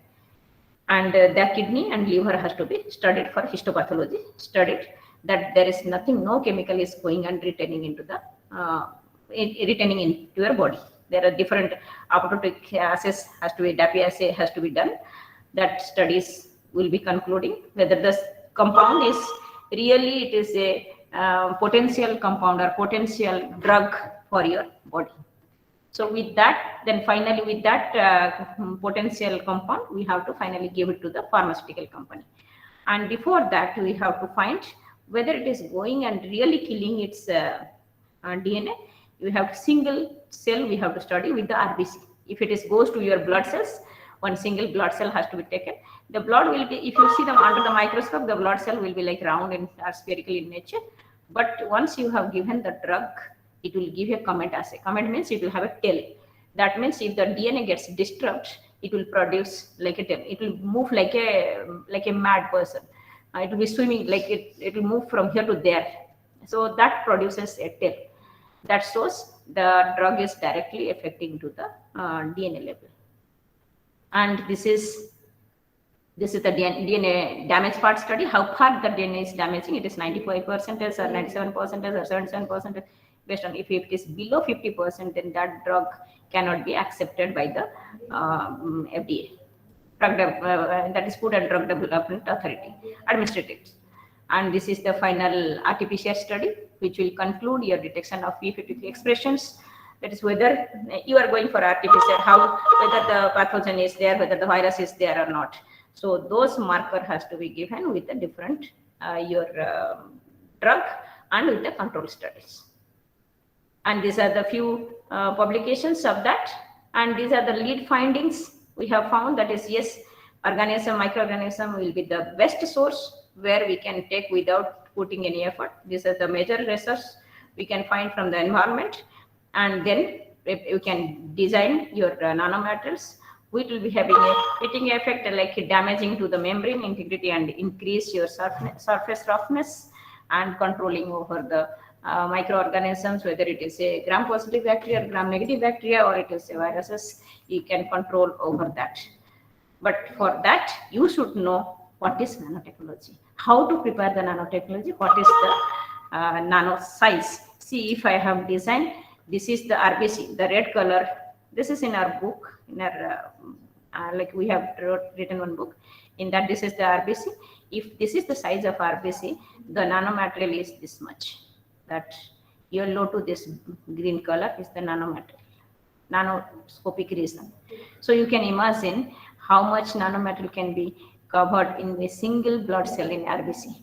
And the kidney and liver has to be studied for histopathology, studied that there is nothing, no chemical is going and returning into the returning into your body. There are different apoptotic assays has to be, DAPI assay has to be done. That studies will be concluding whether the compound is really, it is a potential compound or potential drug for your body. So with that, then finally with that potential compound, we have to finally give it to the pharmaceutical company. And before that, we have to find whether it is going and really killing its DNA. You have single cell, we have to study with the RBC. If it is goes to your blood cells, one single blood cell has to be taken. The blood will be, if you see them under the microscope, the blood cell will be like round and spherical in nature. But once you have given the drug, it will give a comment assay. Comment means it will have a tail. That means if the DNA gets disturbed, it will produce like a tail. It will move like a mad person. It will be swimming, like it will move from here to there. So that produces a tail. That shows the drug is directly affecting to the DNA level. And this is the DNA damage part study. How far the DNA is damaging? It is 95% or 97% or 77%. Based on if it is below 50%, then that drug cannot be accepted by the FDA, that is Food and Drug Development Authority, administrative. And this is the final RT-PCR study, which will conclude your detection of P53 expressions. That is whether you are going for RT-PCR, whether the pathogen is there, whether the virus is there or not. So those marker has to be given with the different your drug and with the control studies. And these are the few publications of that. And these are the lead findings we have found, that is, yes, microorganism will be the best source where we can take without putting any effort. These are the major research we can find from the environment. And then if you can design your nanomaterials, which will be having a pitting effect, like damaging to the membrane integrity and increase your surface roughness, and controlling over the microorganisms, whether it is a gram-positive bacteria, gram-negative bacteria, or it is a viruses, you can control over that. But for that, you should know what is nanotechnology, how to prepare the nanotechnology, what is the nano size. See, if I have designed, this is the RBC, the red color. This is in our book, in our like we have written one book. In that, this is the RBC. If this is the size of RBC, the nanomaterial is this much. That yellow to this green color is the nanomaterial, nanoscopic region. So you can imagine how much nanomaterial can be covered in a single blood cell in RBC.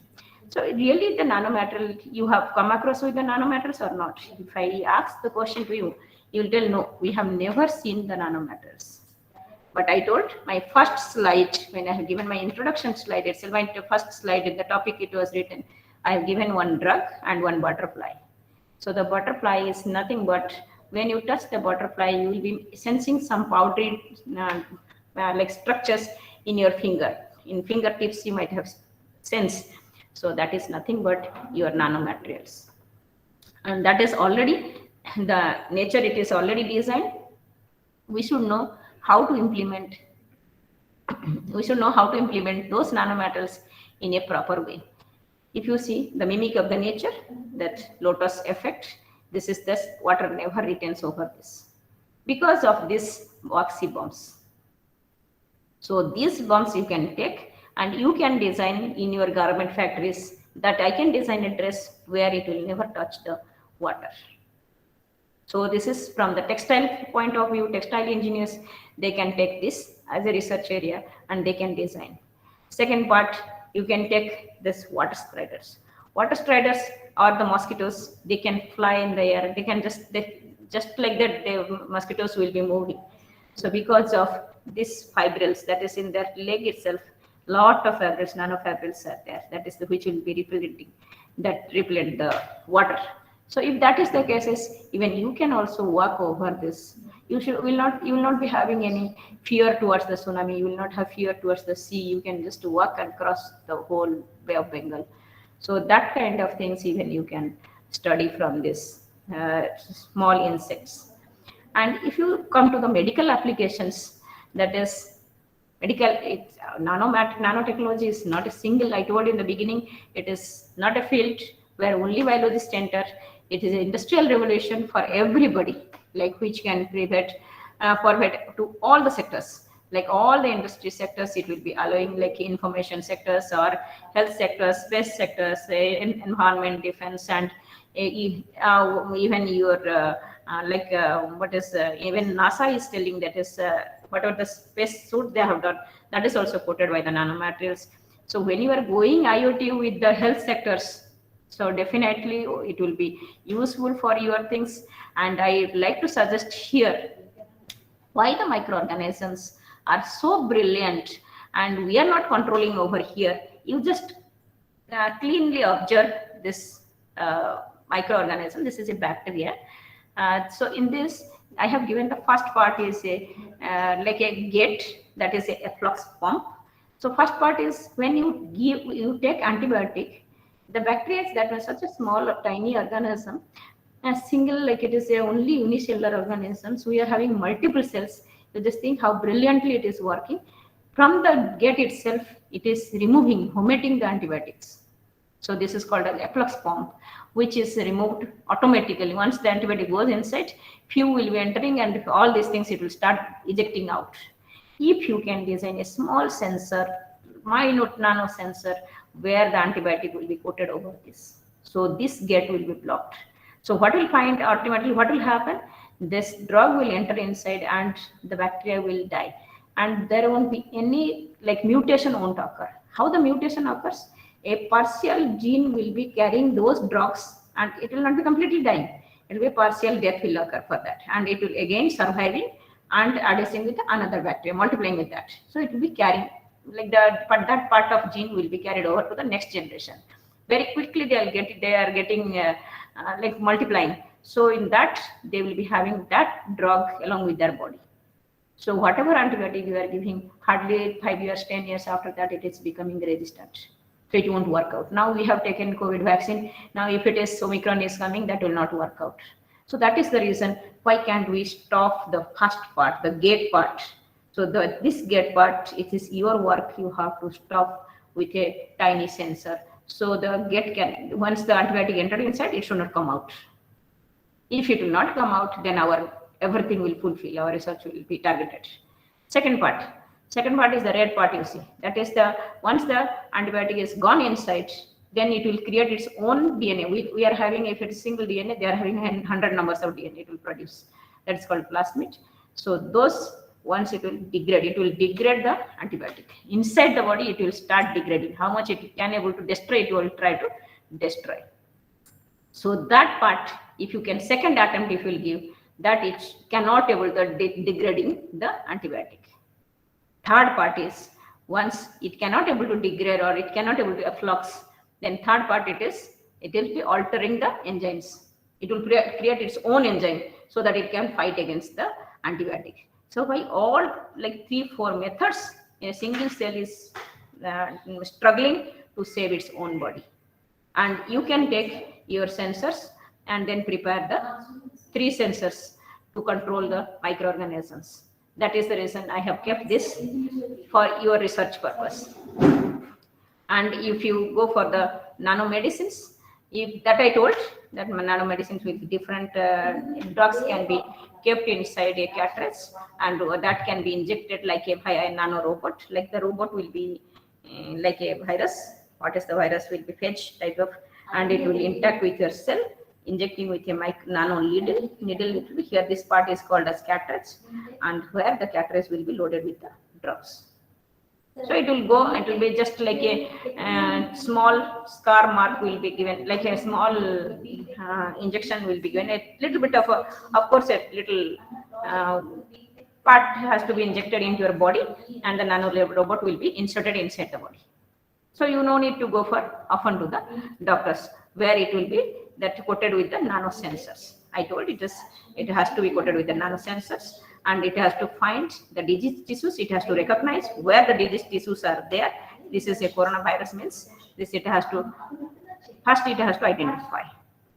So really the nanomaterial, you have come across with the nanomaterials or not? If I ask the question to you, you will tell no, we have never seen the nanomaterials. But I told my first slide, when I have given my introduction slide itself, my first slide in the topic it was written, I have given one drug and one butterfly. So the butterfly is nothing but when you touch the butterfly, you will be sensing some powdery like structures in your finger. In fingertips, you might have sensed. So that is nothing but your nanomaterials. And that is already the nature, it is already designed. We should know how to implement. We should know how to implement those nanomaterials in a proper way. If you see the mimic of the nature, that lotus effect, This is this water never retains over this because of this oxy bombs. So these bombs you can take and you can design in your garment factories that I can design a dress where it will never touch the water. So this is from the textile point of view, textile engineers, they can take this as a research area and they can design. Second part, you can take this water striders. Water striders are the mosquitoes, they can fly in the air, they can just like that, the mosquitoes will be moving. So because of this fibrils that is in their leg itself, lot of fibrils, nanofibrils are there, that is which will be repellent the water. So if that is the cases, even you can also walk over this. You will not be having any fear towards the tsunami. You will not have fear towards the sea. You can just walk across the whole Bay of Bengal. So that kind of things even you can study from this small insects. And if you come to the medical applications, that is medical, nanotechnology is not a single, I told you in the beginning, it is not a field where only biologists enter. It is an industrial revolution for everybody, like which can prevent forward to all the sectors, like all the industry sectors. It will be allowing like information sectors or health sectors, space sectors, environment, defense, and even your even NASA is telling that is whatever the space suit they have done, that is also quoted by the nanomaterials. So when you are going IoT with the health sectors, so definitely it will be useful for your things. And I like to suggest here why the microorganisms are so brilliant and we are not controlling over here. You just cleanly observe this microorganism. This is a bacteria. So in this, I have given the first part is like a gate, that is a efflux pump. So first part is when you take antibiotic, the bacteria that was such a small or tiny organism, a single, like it is a only unicellular organisms. We are having multiple cells. You just think how brilliantly it is working. From the gate itself, it is omitting the antibiotics. So this is called an efflux pump, which is removed automatically. Once the antibiotic goes inside, few will be entering and all these things it will start ejecting out. If you can design a small sensor, minute nano sensor, where the antibiotic will be coated over this. So this gate will be blocked. So what will find ultimately, what will happen? This drug will enter inside and the bacteria will die. And there won't be any like mutation won't occur. How the mutation occurs? A partial gene will be carrying those drugs and it will not be completely dying. It will be partial death will occur for that. And it will again surviving and adhering with another bacteria, multiplying with that. So it will be carrying like that part of gene will be carried over to the next generation. Very quickly they are getting like multiplying. So in that they will be having that drug along with their body. So whatever antibiotic you are giving, hardly 5 years, 10 years after that, it is becoming resistant. So it won't work out. Now we have taken COVID vaccine. Now if it is Omicron is coming, that will not work out. So that is the reason why can't we stop the first part, the gate part. So this gate part, it is your work. You have to stop with a tiny sensor. So the gate can, once the antibiotic entered inside, it should not come out. If it will not come out, then everything will fulfill, our research will be targeted. Second part is the red part you see. That is once the antibiotic is gone inside, then it will create its own DNA. We are having, if it's single DNA, they are having 100 numbers of DNA it will produce. That is called plasmid. So those, once it will degrade the antibiotic. Inside the body, it will start degrading. How much it can able to destroy, it will try to destroy. So that part, if you can, second attempt if you will give, that it cannot able to degrading the antibiotic. Third part is, once it cannot able to degrade or it cannot able to efflux, then third part it will be altering the enzymes. It will create its own enzyme so that it can fight against the antibiotic. So by all like 3-4 methods, a single cell is struggling to save its own body. And you can take your sensors and then prepare the 3 sensors to control the microorganisms. That is the reason I have kept this for your research purpose. And if you go for the nanomedicines, If that I told that nanomedicines with different drugs can be kept inside a cartridge, and that can be injected like a nano robot. Like the robot will be like a virus. What is the virus will be fetched type of, and it will interact with your cell, injecting with a nano needle. Needle will be here. This part is called as cartridge, and where the cartridge will be loaded with the drugs. So it will go, it will be just like a small scar mark will be given, like a small injection will be given, a little bit of a, of course, a little part has to be injected into your body, and the nano robot will be inserted inside the body. So you no need to go for often to the doctors, where it will be that coated with the nano sensors. I told it has to be coated with the nano sensors, and it has to find the disease tissues. It has to recognize where the disease tissues are there. This is a coronavirus means this. It has to identify.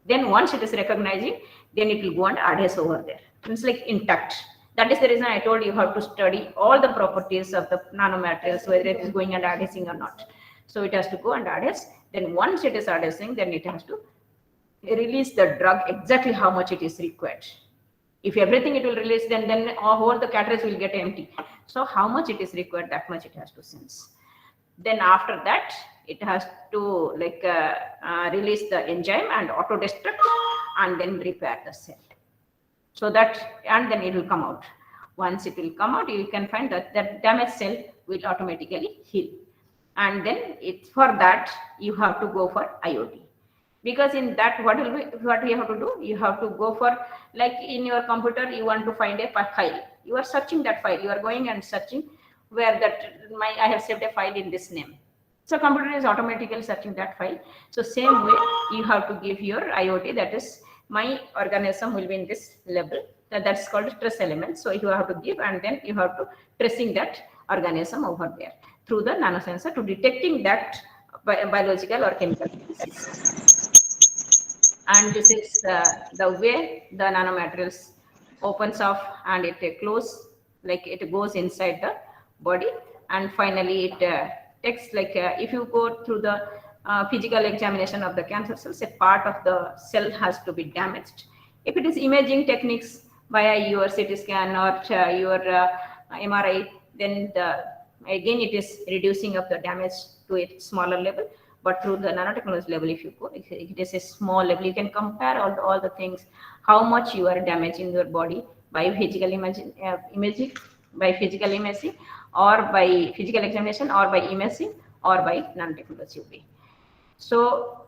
Then once it is recognizing, then it will go and adhere over there. It's like intact. That is the reason I told you have to study all the properties of the nanomaterials, whether it is going and adhering or not. So it has to go and adhere. Then once it is adhering, then it has to release the drug exactly how much it is required. If everything it will release, then all the cartridge will get empty. So how much it is required, that much it has to sense. Then after that, it has to like release the enzyme and auto destruct, and then repair the cell. So that, and then it will come out. Once it will come out, you can find that that damaged cell will automatically heal. And then for that you have to go for IoT. Because in that, what you have to do, you have to go for, like in your computer, you want to find a file. You are searching that file. You are going and searching where that I have saved a file in this name. So computer is automatically searching that file. So same way, you have to give your IoT, that is my organism will be in this level. That's called stress element. So you have to give, and then you have to tracing that organism over there through the nanosensor to detecting that biological or chemical disease. And this is the way the nanomaterials opens off and it closes, like it goes inside the body, and finally it takes, like if you go through the physical examination of the cancer cells, a part of the cell has to be damaged. If it is imaging techniques via your CT scan or your MRI, then again it is reducing of the damage to a smaller level. But through the nanotechnology level, if you go, it is a small level. You can compare all the things, how much you are damaging your body by physical imaging, by physical imaging, or by physical examination, or by imaging, or by nanotechnology way. So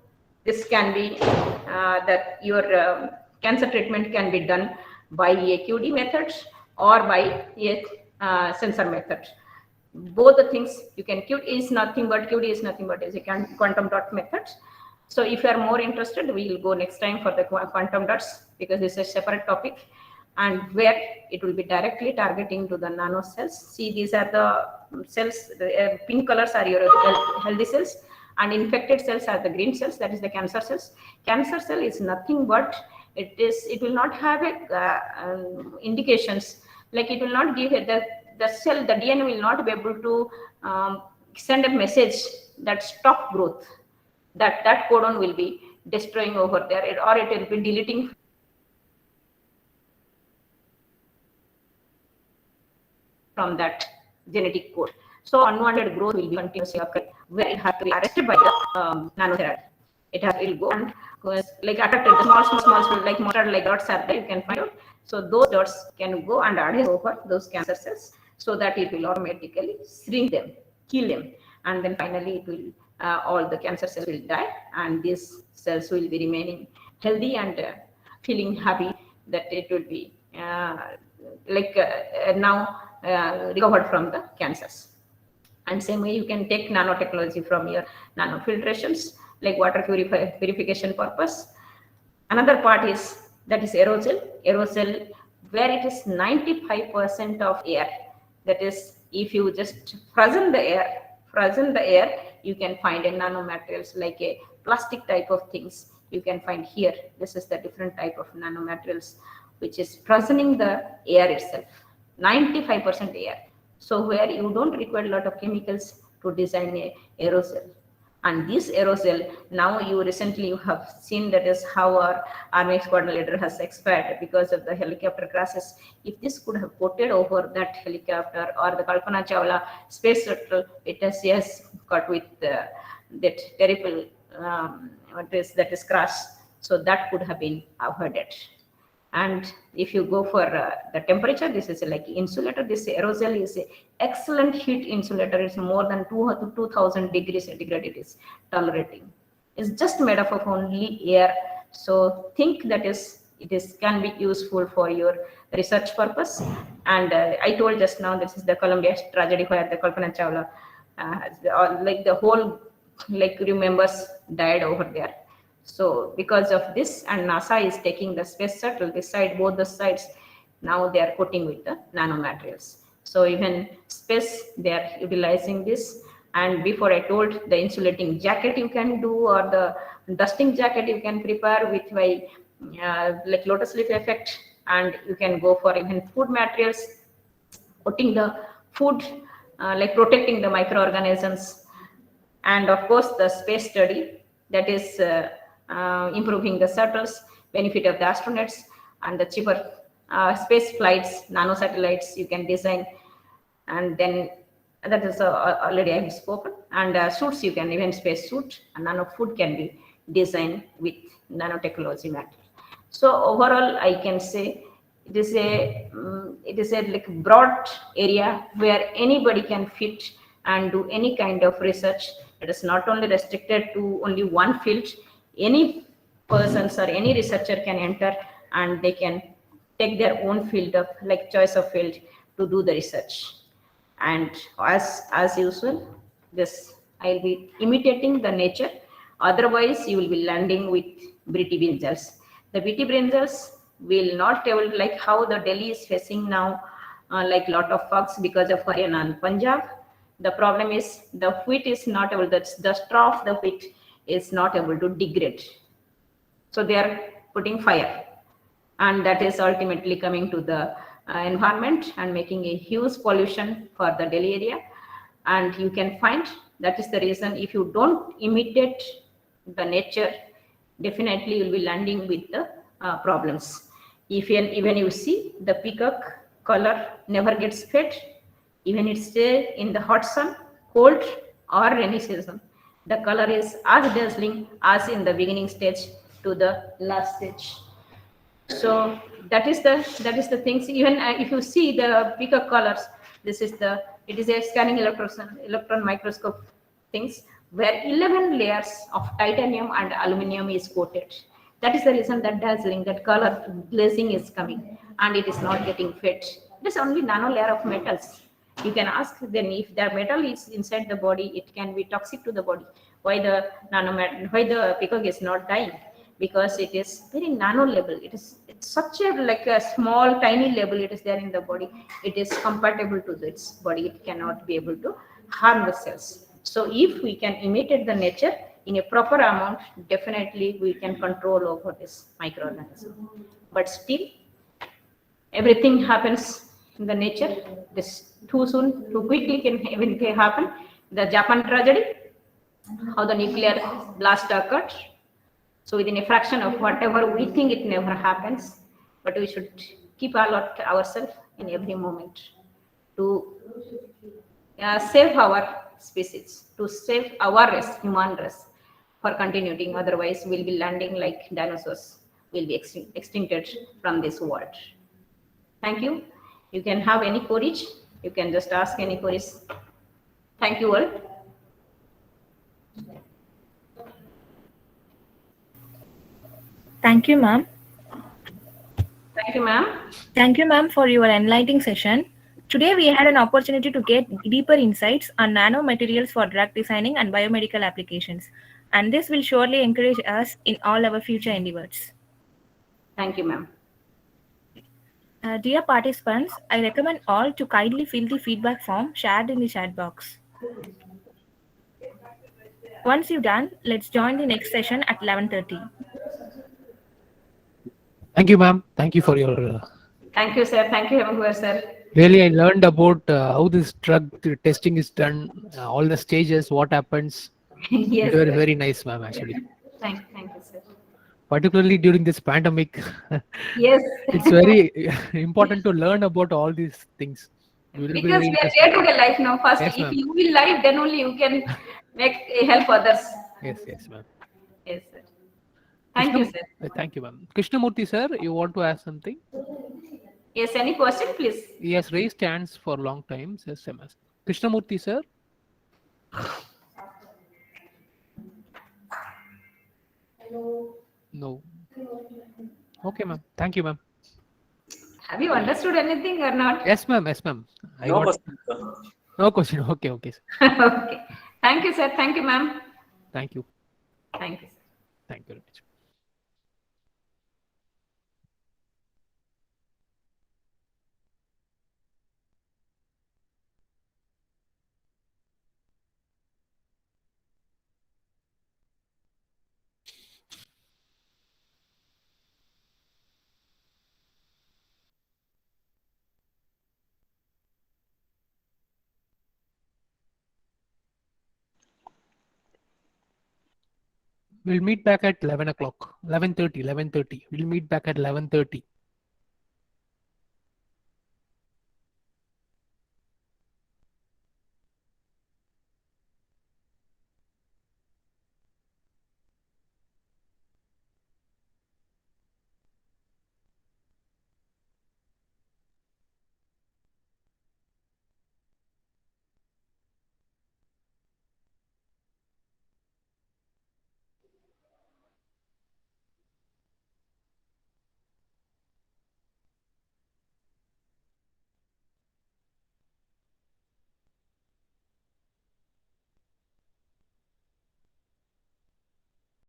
this can be that your cancer treatment can be done by a QD method or by a sensor method. Both the things you can. QD is nothing but is a quantum dot method. So if you are more interested, we will go next time for the quantum dots, because this is a separate topic, and where it will be directly targeting to the nano cells. See, these are the cells. The pink colors are your healthy cells, and infected cells are the green cells. That is the cancer cells. Cancer cell is nothing but it will not have a indications, like it will not give the cell, the DNA will not be able to send a message that stop growth. That codon will be destroying over there, or it will be deleting from that genetic code. So unwanted growth will be continuously occurring, where it has to be arrested by the nanotherapy. It will go and like attracted the small like motor like dots are there, you can find out. So those dots can go and adhere over those cancer cells, so that it will automatically shrink them, kill them, and then finally it will all the cancer cells will die, and these cells will be remaining healthy and feeling happy that it will be now recovered from the cancers. And same way you can take nanotechnology from your nanofiltrations, like water purification purpose. Another part is that is aerosol, where it is 95% of air. That is, if you just frozen the air, you can find a nanomaterials like a plastic type of things. You can find here. This is the different type of nanomaterials which is frozening the air itself. 95% air. So where you don't require a lot of chemicals to design a aerosol. And this aerosol, now recently you have seen that is how our army squadron leader has expired because of the helicopter crashes. If this could have coated over that helicopter or the Kalpana Chawla space shuttle, it has yes got with that terrible that is crash. So that could have been avoided. And if you go for the temperature, this is like insulator. This aerosol is a excellent heat insulator. It's more than 2000 degrees centigrade it is tolerating. It's just made up of only air. So think that it is can be useful for your research purpose. And I told just now, this is the Columbia tragedy where the Kalpana Chawla, like the whole crew members died over there. So because of this, and NASA is taking the space shuttle, this side, both the sides, now they are coating with the nanomaterials. So even space, they are utilizing this. And before I told the insulating jacket you can do, or the dusting jacket you can prepare with by like lotus leaf effect, and you can go for even food materials, coating the food, like protecting the microorganisms. And of course the space study, that is improving the shuttles, benefit of the astronauts, and the cheaper space flights, nano satellites you can design. And then that is already I have spoken. And suits, you can even space suit, and nano food can be designed with nanotechnology matter. So overall I can say it is a like broad area where anybody can fit and do any kind of research. It is not only restricted to only one field. Any persons or any researcher can enter, and they can take their own field of choice of field to do the research. And as usual, this I'll be imitating the nature. Otherwise, you will be landing with Briti brinjals. The Briti brinjals will not able, like how the Delhi is facing now, like lot of fogs because of Haryana and Punjab. The problem is the wheat is not able, the straw of the wheat is not able to degrade. So they are putting fire, and that is ultimately coming to the environment and making a huge pollution for the Delhi area. And you can find that is the reason, if you don't imitate the nature, definitely you will be landing with the problems. Even you see the peacock color never gets fed, even it stays in the hot sun, cold or rainy season. The color is as dazzling as in the beginning stage to the last stage. So that is the things. Even if you see the peacock colors, it is a scanning electron microscope things where 11 layers of titanium and aluminum is coated. That is the reason that dazzling, that color glazing is coming, and it is not getting fed. It is only nano layer of metals. You can ask then, if the metal is inside the body, it can be toxic to the body. Why the peacock is not dying? Because it is very nano level. It's such a small tiny level it is there in the body. It is compatible to its body. It cannot be able to harm the cells. So if we can imitate the nature in a proper amount, definitely we can control over this microorganism. But still, everything happens in the nature. This too soon, too quickly can even happen. The Japan tragedy, how the nuclear blast occurred. So within a fraction of whatever we think, it never happens. But we should keep alert ourselves in every moment to save our species, to save our race, human race, for continuing. Otherwise, we'll be landing like dinosaurs. We'll be extincted from this world. Thank you. You can have any queries. You can just ask any queries. Thank you all. Thank you, ma'am. Thank you, ma'am. Thank you, ma'am, for your enlightening session. Today, we had an opportunity to get deeper insights on nanomaterials for drug designing and biomedical applications, and this will surely encourage us in all our future endeavors. Thank you, ma'am. Dear participants, I recommend all to kindly fill the feedback form shared in the chat box. Once you're done, let's join the next session at 11:30. Thank you, ma'am. Thank you for your. Thank you, sir. Thank you, everywhere, sir. Really, I learned about how this drug testing is done, all the stages, what happens. Yes, It was sir. very nice, ma'am, actually. Thank you, sir. Particularly during this pandemic, Yes, it's very important to learn about all these things. It will be because very we are interesting. there to the life now. First, Yes, if ma'am. you will live, then only you can make help others. Yes, ma'am. Yes, sir. Thank you, Krishna, sir. thank you, ma'am. Krishnamurti, sir, you want to ask something? Yes, any question, please? He has raised hands for a long time, says MS. Krishnamurti, sir? No. Okay, ma'am. Thank you, ma'am. Have you understood anything or not? Yes, ma'am. Yes, ma'am. I No got question, sir. no question. Okay, sir. Okay. Thank you, sir. Thank you, ma'am. Thank you. Thank you, sir. Thank you very much. We'll meet back at 11 o'clock. 11:30. We'll meet back at 11:30.